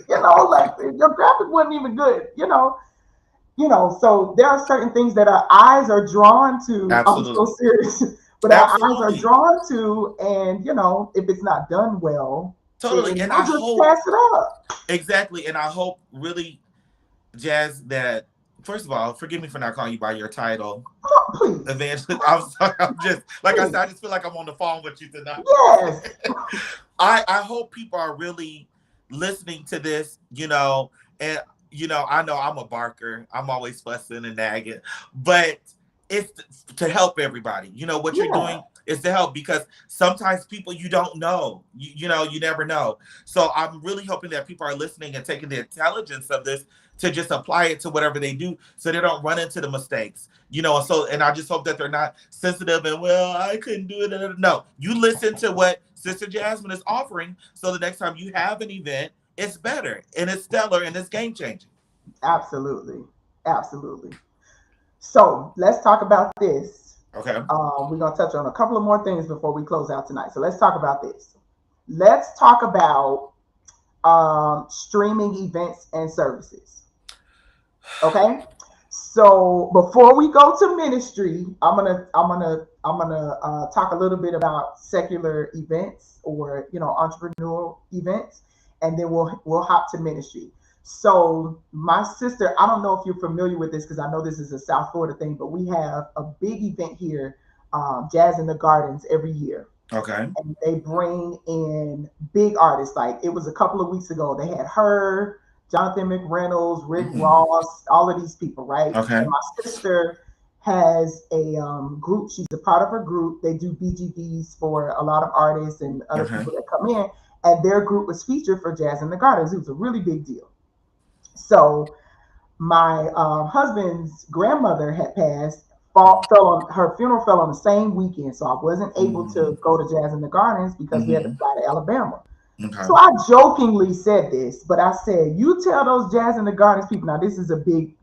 Like your graphic wasn't even good. So there are certain things that our eyes are drawn to. Absolutely. I'm so serious. But our eyes are drawn to, and if it's not done well, totally. And I just pass it up. Exactly. And I hope really, Jazz, that first of all, forgive me for not calling you by your title. Oh, please. Evangelist. I'm sorry. I'm just like I said, I just feel like I'm on the phone with you tonight. Yes. I hope people are really listening to this, and I know I'm a barker. I'm always fussing and nagging, but it's to help everybody. What you're doing is to help, because sometimes people you don't know, you never know. So I'm really hoping that people are listening and taking the intelligence of this to just apply it to whatever they do, so they don't run into the mistakes, and I just hope that they're not sensitive and, well, I couldn't do it. No, you listen to what Sister Jasmine is offering, so the next time you have an event, it's better and it's stellar and it's game changing. Absolutely. So let's talk about this. Okay. We're going to touch on a couple of more things before we close out tonight. So let's talk about this. Let's talk about streaming events and services. Okay. So before we go to ministry, I'm gonna talk a little bit about secular events or entrepreneurial events, and then we'll hop to ministry. So my sister, I don't know if you're familiar with this because I know this is a South Florida thing, but we have a big event here, Jazz in the Gardens, every year. Okay. And they bring in big artists. Like it was a couple of weeks ago, they had her, Jonathan McReynolds, Rick Ross, all of these people, right? Okay. And my sister has a group. She's a part of her group. They do BGBs for a lot of artists and other people that come in. And their group was featured for Jazz in the Gardens. It was a really big deal. So my husband's grandmother had passed. Her funeral fell on the same weekend, so I wasn't able to go to Jazz in the Gardens because we had to fly to Alabama. Okay. So I jokingly said this, but I said, "You tell those Jazz in the Gardens people." Now this is a big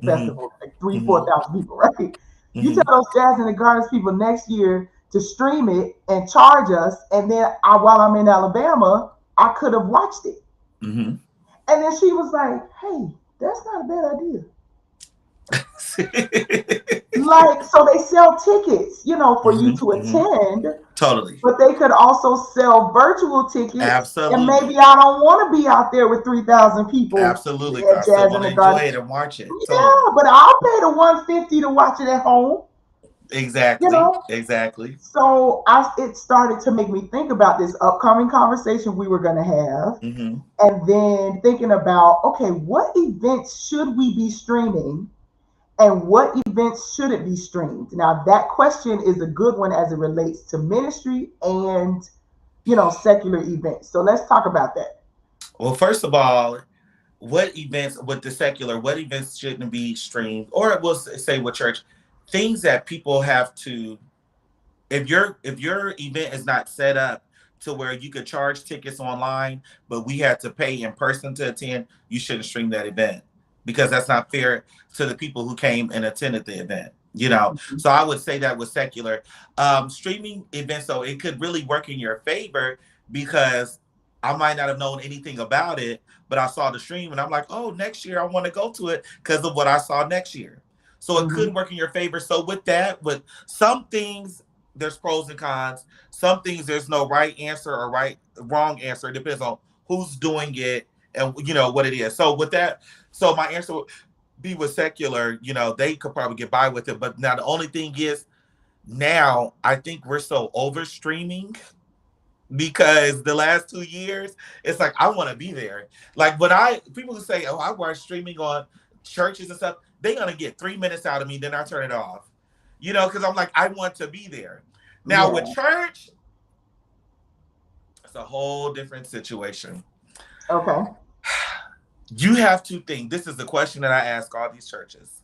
festival, like 3,000-4,000 people, right? You tell those Jazz in the Gardens people next year to stream it and charge us, and then while I'm in Alabama, I could have watched it. And then she was like, "Hey, that's not a bad idea." Like, so they sell tickets, for you to attend. Totally. But they could also sell virtual tickets. Absolutely. And maybe I don't want to be out there with 3,000 people. Absolutely. At Jazz in the enjoy it and watch it. Yeah, totally. But I'll pay the $150 to watch it at home. Exactly. Exactly. So it started to make me think about this upcoming conversation we were going to have. And then thinking about, okay, what events should we be streaming? And what events should it be streamed? Now, that question is a good one as it relates to ministry and, secular events. So let's talk about that. Well, first of all, what events with the secular, what events shouldn't be streamed? Or we'll say with church, things that people have to, if your event is not set up to where you could charge tickets online, but we had to pay in person to attend, you shouldn't stream that event. Because that's not fair to the people who came and attended the event, So I would say that with secular streaming events, so it could really work in your favor because I might not have known anything about it, but I saw the stream and I'm like, oh, next year I want to go to it because of what I saw next year. So it could work in your favor. So with that, with some things, there's pros and cons. Some things there's no right answer or wrong answer. It depends on who's doing it and what it is. So with that. So my answer would be with secular, they could probably get by with it. But now the only thing is now I think we're so over streaming because the last 2 years, it's like, I want to be there. Like people who say, oh, I watch streaming on churches and stuff, they're going to get 3 minutes out of me. Then I turn it off, because I'm like, I want to be there. Now with church, it's a whole different situation. Okay. You have to think, this is the question that I ask all these churches.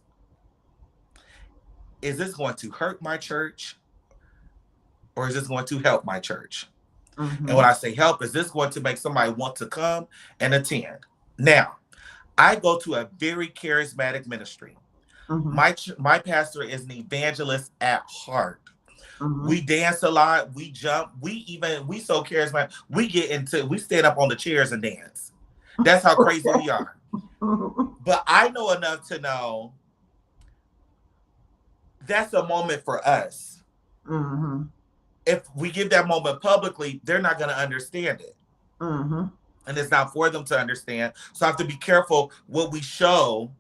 Is this going to hurt my church? Or is this going to help my church? And when I say help, is this going to make somebody want to come and attend? Now, I go to a very charismatic ministry. My pastor is an evangelist at heart. We dance a lot. We jump. We so charismatic. We stand up on the chairs and dance. That's how crazy we are. But I know enough to know that's a moment for us. If we give that moment publicly, they're not going to understand it. And it's not for them to understand. So I have to be careful what we show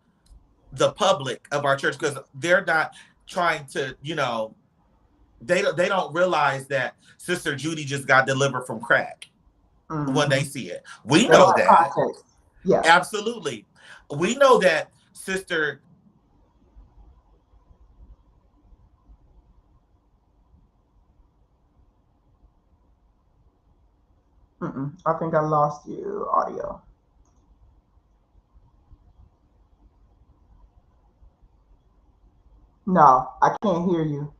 the public of our church because they're not trying to, they don't realize that Sister Judy just got delivered from crack. When they see it. We know that. Yeah. Absolutely. We know that Sister. I think I lost you audio. No, I can't hear you.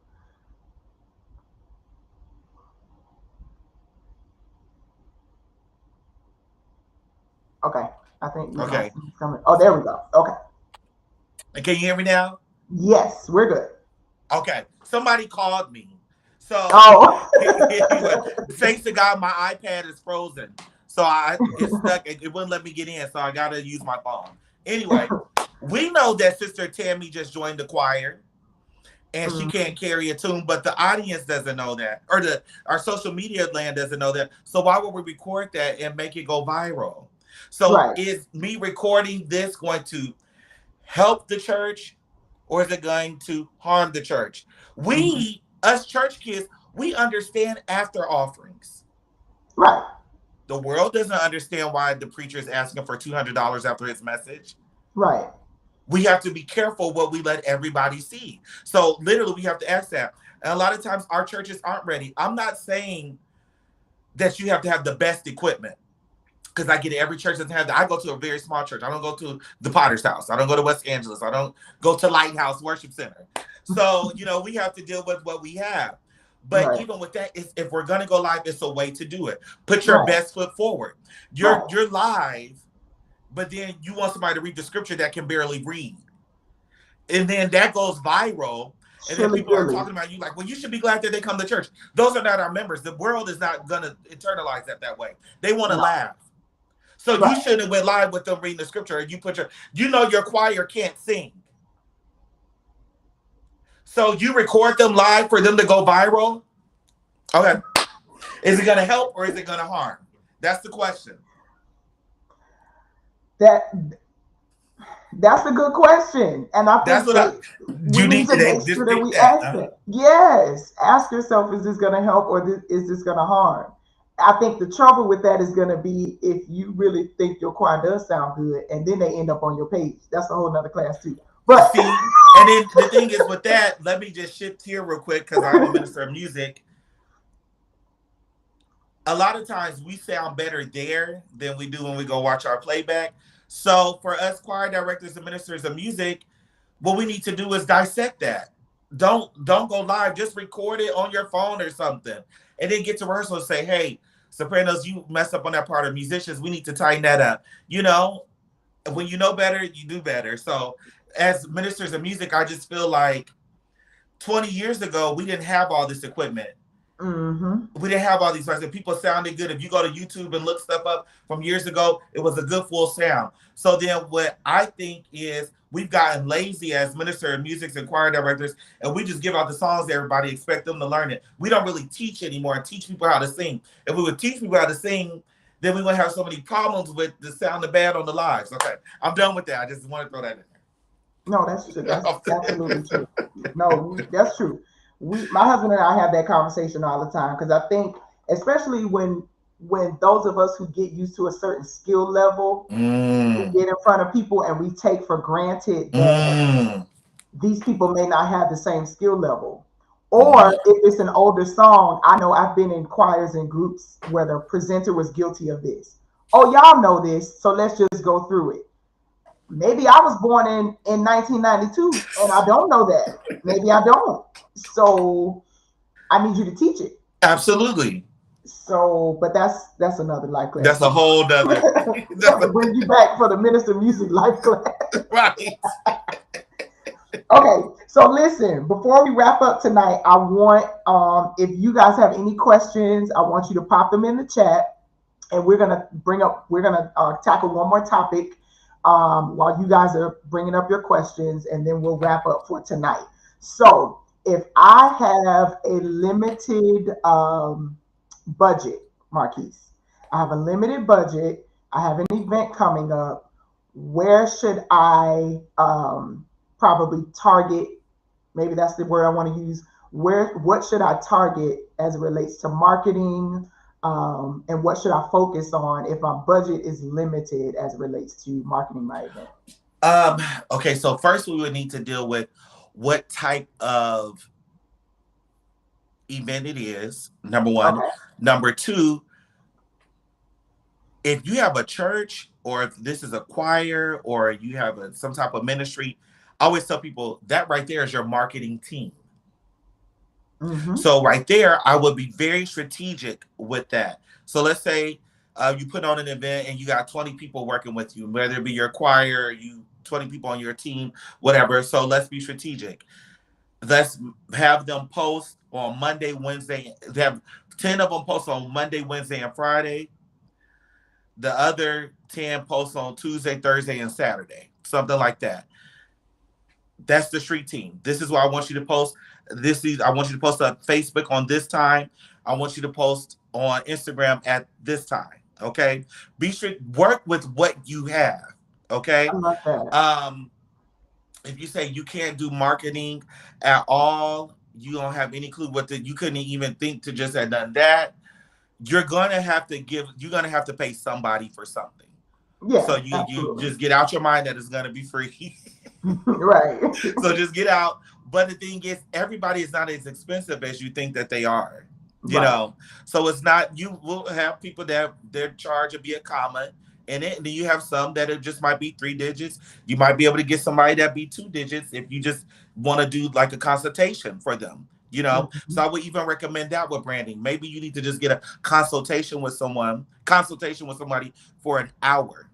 Okay, I think. Okay. Oh, there we go. Okay. And can you hear me now? Yes, we're good. Okay. Somebody called me. So thanks to God, my iPad is frozen. So it's stuck. It wouldn't let me get in. So I got to use my phone. Anyway, We know that Sister Tammy just joined the choir and she Mhm. can't carry a tune, but the audience doesn't know that, or our social media land doesn't know that. So why would we record that and make it go viral? So Right. is me recording this going to help the church, or is it going to harm the church? Mhm. We, us church kids, we understand after offerings. Right. The world doesn't understand why the preacher is asking for $200 after his message. Right. We have to be careful what we let everybody see. So literally, we have to ask that. And a lot of times, our churches aren't ready. I'm not saying that you have to have the best equipment, because I get it. Every church doesn't have that. I go to a very small church. I don't go to the Potter's House. I don't go to West Angeles. I don't go to Lighthouse Worship Center. So, we have to deal with what we have. But Right. even with that, if we're gonna go live, it's a way to do it. Put your Right. best foot forward. You're Right. you're live, but then you want somebody to read the scripture that can barely read. And then that goes viral. And then Chilly people are Billy. talking about you like, well, you should be glad that they come to church. Those are not our members. The world is not gonna internalize that way. They want to No. laugh. So you Right. shouldn't have went live with them reading the scripture. You put your choir can't sing. So you record them live for them to go viral. Okay. Is it gonna help or is it gonna harm? That's the question. That that's a good question, and I That's think what I that we you need need to to make sure just that think we that. ask that. Yes, ask yourself: is this going to help or is this going to harm? I think the trouble with that is going to be if you really think your choir does sound good, and then they end up on your page. That's a whole nother class too. But See, and then the thing is with that, let me just shift here real quick because I'm a minister of music. A lot of times we sound better there than we do when we go watch our playback. So for us choir directors and ministers of music, what we need to do is dissect that. Don't go live. Just record it on your phone or something, and then get to rehearsal and say, "Hey, sopranos, you messed up on that part of musicians. We need to tighten that up." When you know better, you do better. So as ministers of music, I just feel like 20 years ago we didn't have all this equipment. mm-hmm. We didn't have all these rights. People sounded good. If you go to YouTube and look stuff up from years ago, it was a good full sound. So then what I think is we've gotten lazy as minister of music and choir directors, and we just give out the songs to everybody, expect them to learn it. We don't really teach anymore and teach people how to sing. If we would teach people how to sing, then we wouldn't have so many problems with the sounding bad on the lives. Okay, I'm done with that. I just want to throw that No, that's true. That's in absolutely true. No, that's true. My husband and I have that conversation all the time because I think, especially when those of us who get used to a certain skill level, there. we get in front of people and we take for granted that Mm, these people may not have the same skill level. Or mm. if it's an older song, I know I've been in choirs and groups where the presenter was guilty of this. Oh, y'all know this, so let's just go through it. Maybe I was born in 1992 and I don't know that. Maybe I don't. So I need you to teach it. Absolutely. So, but that's another life class That's a too. whole nother. We have to bring you back for the minister music life class. Right. Okay, so listen, before we wrap up tonight, I want if you guys have any questions, I want you to pop them in the chat, and we're gonna tackle one more topic while you guys are bringing up your questions, and then we'll wrap up for tonight. So, if I have a limited budget, Marquise, I have a limited budget. I have an event coming up. Where should I probably target? Maybe that's the word I want to use. What should I target as it relates to marketing? And what should I focus on if my budget is limited as it relates to marketing my event? Um, okay, so first we would need to deal with what type of event it is, number one. Okay. Number two, if you have a church or if this is a choir or you have some type of ministry, I always tell people that right there is your marketing team. Mm-hmm. So right there, I would be very strategic with that. So let's say you put on an event and you got 20 people working with you, whether it be your choir, you 20 people on your team, whatever. So let's be strategic. Let's have them post on Monday, Wednesday. They have 10 of them post on Monday, Wednesday, and Friday. The other 10 posts on Tuesday, Thursday, and Saturday. something like that. That's the street team. This is what I want you to post. I want you to post on Facebook on this time. I want you to post on Instagram at this time. Okay. Be sure work with what you have. I Okay. love that. Um, if you say you can't do marketing at all, you don't have any clue what you couldn't even think to just have done that. You're gonna have to pay somebody for something. So Yeah, you absolutely. just get out your mind that it's gonna be free. Right. So just get out. But the thing is, everybody is not as expensive as you think that they are. You Right. know, so it's not. You will have people that their charge will be a comma in it, and then you have some that it just might be 3 digits. You might be able to get somebody that be 2 digits if you just want to do like a consultation for them. You know, so Mhm. I would even recommend that with branding. Maybe you need to just get a consultation with somebody for an hour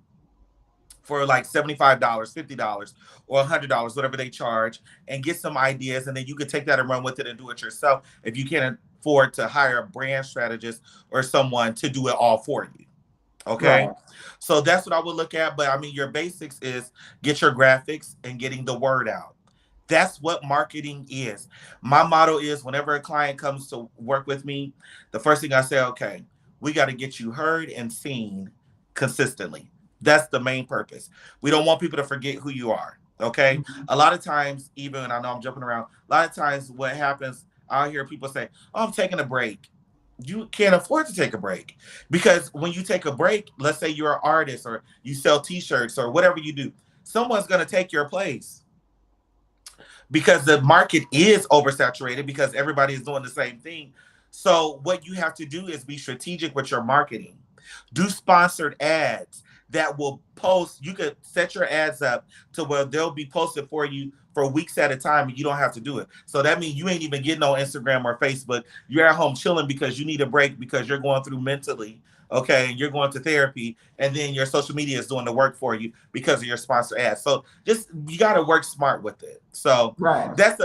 for like $75, $50, or $100, whatever they charge, and get some ideas. And then you can take that and run with it and do it yourself if you can't afford to hire a brand strategist or someone to do it all for you. Okay. Right. So that's what I would look at. But I mean, your basics is get your graphics and getting the word out. That's what marketing is. My motto is whenever a client comes to work with me, the first thing I say, okay, we got to get you heard and seen consistently. That's the main purpose. We don't want people to forget who you are. Okay. Mhm. A lot of times, even I know I'm jumping around, a lot of times what happens, I'll hear people say, oh, I'm taking a break. You can't afford to take a break because when you take a break, let's say you're an artist or you sell t-shirts or whatever you do, someone's going to take your place because the market is oversaturated because everybody is doing the same thing. So what you have to do is be strategic with your marketing. Do sponsored ads that will post. You could set your ads up to where they'll be posted for you for weeks at a time and you don't have to do it. So that means you ain't even getting on Instagram or Facebook. You're at home chilling because you need a break because you're going through mentally. Okay, and you're going to therapy, and then your social media is doing the work for you because of your sponsor ads. So just you got to work smart with it. So Right. that's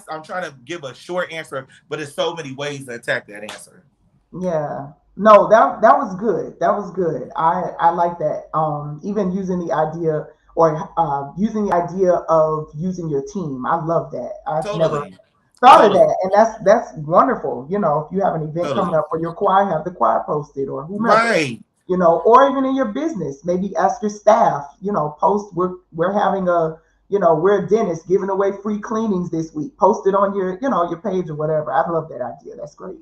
I'm trying to give a short answer, but there's so many ways to attack that answer. Yeah. No, that was good. That was good. I like that. Even using the idea or using the idea of using your team. I love that. I've never Totally, thought of totally, that, and that's wonderful. You know, if you have an event coming totally. up for your choir, have the choir posted or whomever. Right. You know, or even in your business, maybe ask your staff. You know, post we're having a we're a dentist giving away free cleanings this week. Post it on your your page or whatever. I love that idea. That's great.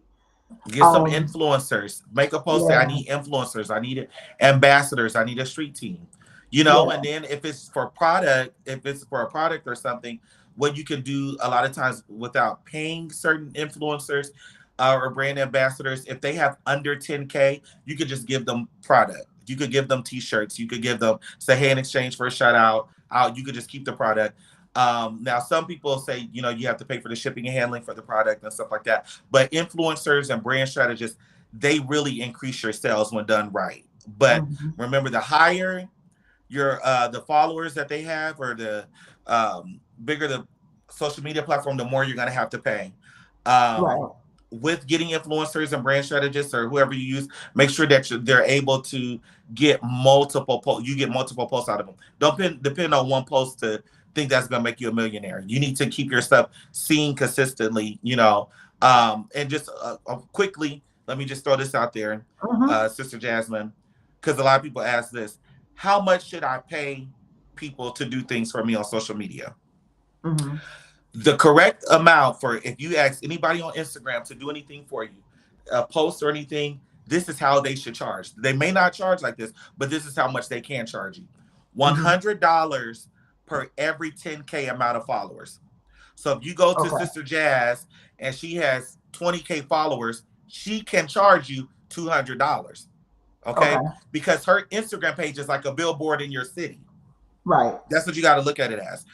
Get some Um, influencers. Make a post say, I yeah, need influencers. I need ambassadors. I need a street team. You know, yeah, and then if it's for a product or something, what you can do a lot of times without paying certain influencers or brand ambassadors, if they have under 10K, you could just give them product. You could give them t-shirts. You could give them say, hey, in exchange for a shout out, you could just keep the product. Now, some people say, you have to pay for the shipping and handling for the product and stuff like that. But influencers and brand strategists, they really increase your sales when done right. But hmm, remember, the higher the followers that they have, or the bigger the social media platform, the more you're going to have to pay. right, With getting influencers and brand strategists or whoever you use, make sure that they're able to get multiple posts. You get multiple posts out of them. Don't depend on one post to think that's going to make you a millionaire. You need to keep your stuff seen consistently. And just quickly, let me just throw this out there, hmm, Sister Jasmine, because a lot of people ask this: how much should I pay people to do things for me on social media? hmm, The correct amount for if you ask anybody on Instagram to do anything for you, a post or anything, this is how they should charge. They may not charge like this, but this is how much they can charge you. hmm. $100 per every 10K amount of followers. So if you go to Okay, Sister Jazz and she has 20K followers, she can charge you $200. Okay? okay, Because her Instagram page is like a billboard in your city. right, That's what you got to look at it as.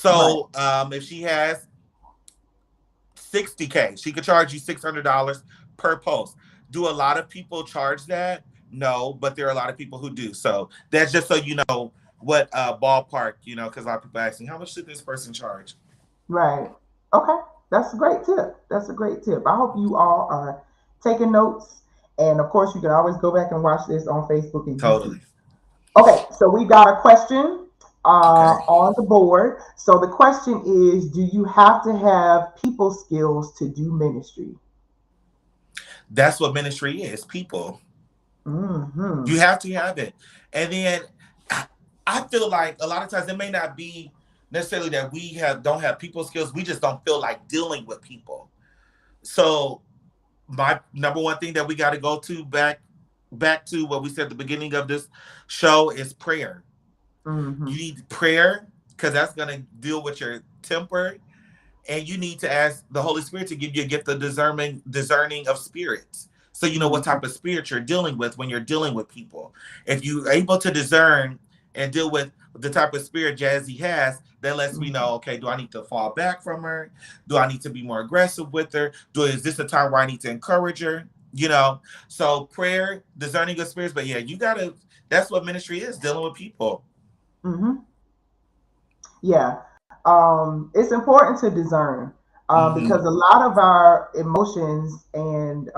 right, So if she has 60K, she could charge you $600 per post. Do a lot of people charge that? No, but there are a lot of people who do. So that's just so you know what ballpark, because a lot of people asking, how much should this person charge? right. Okay, that's a great tip. That's a great tip. I hope you all are taking notes, and of course, you can always go back and watch this on Facebook and YouTube. Totally. Okay, so we got a question. Okay. on the board. So the question is, do you have to have people skills to do ministry? That's what ministry is, people. Hmm. You have to have it. And then I feel like a lot of times it may not be necessarily that we have don't have people skills. We just don't feel like dealing with people. So my number one thing that we got to go to back to what we said at the beginning of this show is prayer. Hmm. You need prayer because that's going to deal with your temper, and you need to ask the Holy Spirit to give you a gift of discerning of spirits. So you know what Hmm. type of spirit you're dealing with when you're dealing with people. If you're able to discern and deal with the type of spirit Jazzy has, that lets me know, okay, do I need to fall back from her? Do I need to be more aggressive with her? Is this a time where I need to encourage her? You know, so prayer, discerning of spirits, but yeah, you gotta. That's what ministry is, dealing with people. Hmm. Yeah. It's important to discern Hmm. because a lot of our emotions and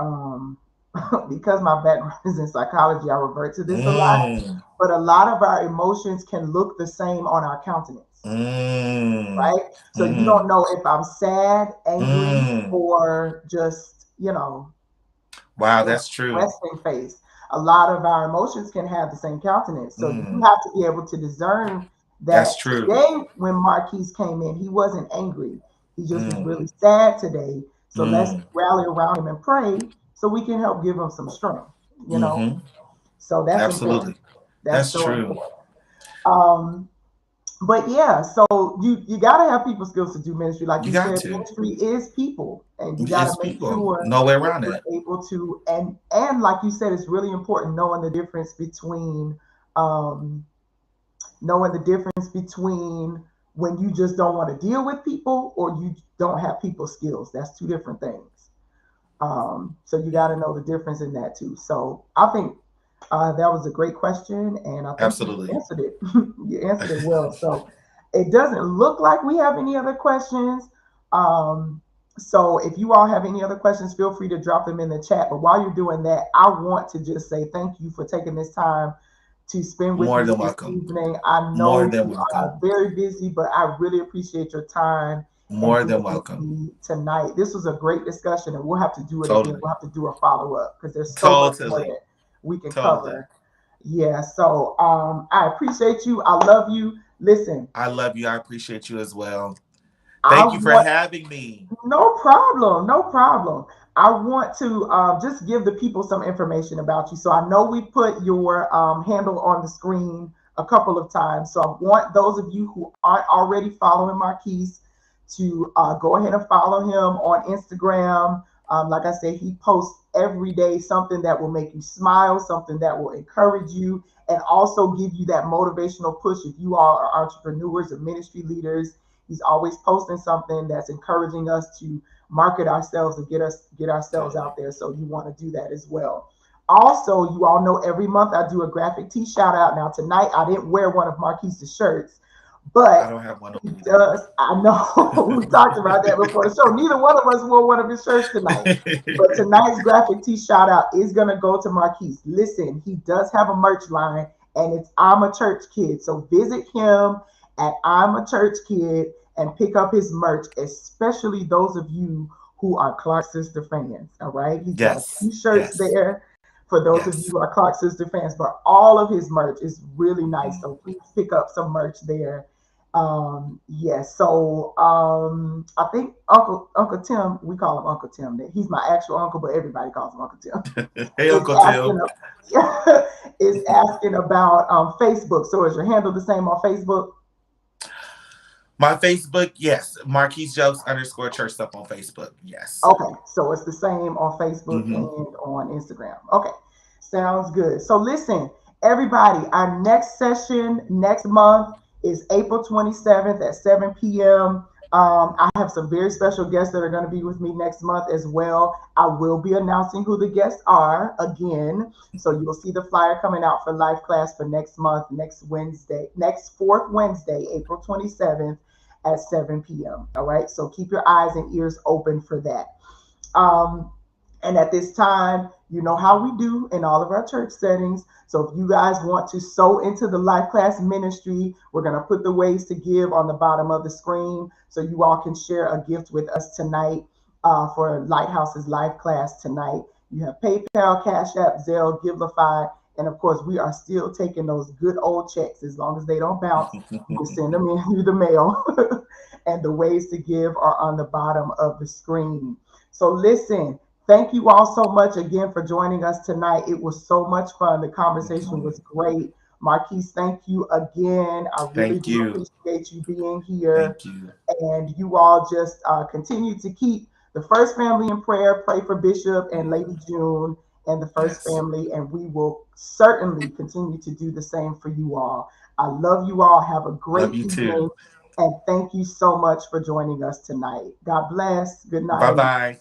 because my background is in psychology, I revert to this a lot. Mm. But a lot of our emotions can look the same on our countenance, Mm. right? So you Mm. don't know if I'm sad, angry, Mm. or just, Wow, that's true. resting face. A lot of our emotions can have the same countenance. So you Mm. have to be able to discern That's that true. today when Marquise came in, he wasn't angry. He just was Mm. really sad today. So let's Mm. rally around him and pray so we can help give him some strength, you know? Mm-hmm. So that's important. Absolutely. That's That's so true. important. Um, but yeah, so you gotta have people skills to do ministry. Like You you got said, to. ministry is people, and you gotta It's make people. sure No way that around it. you're able to and like you said, it's really important um knowing the difference between when you just don't want to deal with people or you don't have people skills. That's two different things. So you got to know the difference in that too. So I think that was a great question, and I think you Absolutely. answered it. You answered it well. So it doesn't look like we have any other questions. Um, so if you all have any other questions, feel free to drop them in the chat. But while you're doing that, I want to just say thank you for taking this time to spend with More me than this welcome. evening. I More know than you welcome. are very busy, but I really appreciate your time and More being than with welcome. me tonight. This was a great discussion, and we'll have to do it again. Totally. We'll have to do a follow up because there's so much more Totally. that we can Totally. cover. Yeah, so I appreciate you. I love you. Listen, I love you. I appreciate you as well. I Thank you for want having me. no problem, no problem. I want to just give the people some information about you. So I know we put your handle on the screen a couple of times. So I want those of you who aren't already following Marquise to go ahead and follow him on Instagram. Like I said, he posts every day something that will make you smile, something that will encourage you, and also give you that motivational push if you are entrepreneurs or ministry leaders. He's always posting something that's encouraging us to market ourselves and get ourselves Totally. out there. So you want to do that as well. Also, you all know every month I do a graphic tee shout out. Now tonight I didn't wear one of Marquise's shirts, I but don't have one he on either. does. I know we talked about that before the show. Neither one of us wore one of his shirts tonight. But tonight's graphic tee shout out is gonna go to Marquise. Listen, he does have a merch line, and it's I'm a Church Kid. So visit him at I'm a Church Kid and pick up his merch, especially those of you who are Clark Sister fans. All right, he's got a Yes. few shirts Yes. there for those of you Yes. who are Clark Sister fans, but all of his merch is really nice. Mm. So please pick up some merch there. Yes. So I think Uncle Tim, we call him Uncle Tim. He's my actual uncle, but everybody calls him Uncle Tim. Hey, Is Uncle asking Tim. is asking about Facebook. So is your handle the same on Facebook? My Facebook, yes. Marquise Jokes underscore church stuff on Facebook. Yes. Okay, so it's the same on Facebook Mm-hmm. and on Instagram. Okay, sounds good. So listen, everybody, our next session next month is April 27th at 7 p.m. I have some very special guests that are going to be with me next month as well. I will be announcing who the guests are again. So you'll see the flyer coming out for Life Class for next month, next Wednesday, next fourth Wednesday, April 27th at 7 p.m. All right. So keep your eyes and ears open for that. Um, and at this time, You know how we do in all of our church settings. So if you guys want to sow into the Life Class ministry, we're going to put the ways to give on the bottom of the screen so you all can share a gift with us tonight for Lighthouse's Life Class tonight. You have PayPal, Cash App, Zelle, Givelify, and of course, we are still taking those good old checks. As long as they don't bounce, you can send them in through the mail. And the ways to give are on the bottom of the screen. So listen, thank you all so much again for joining us tonight. It was so much fun. The conversation was great. Marquise, thank you again. I really Thank do you. appreciate you being here. Thank you. And you all just continue to keep the First Family in prayer. Pray for Bishop and Lady June and the First Yes. Family, and we will certainly continue to do the same for you all. I love you all. Have a Love great you evening, too. and thank you so much for joining us tonight. God bless. Good Bye night. bye.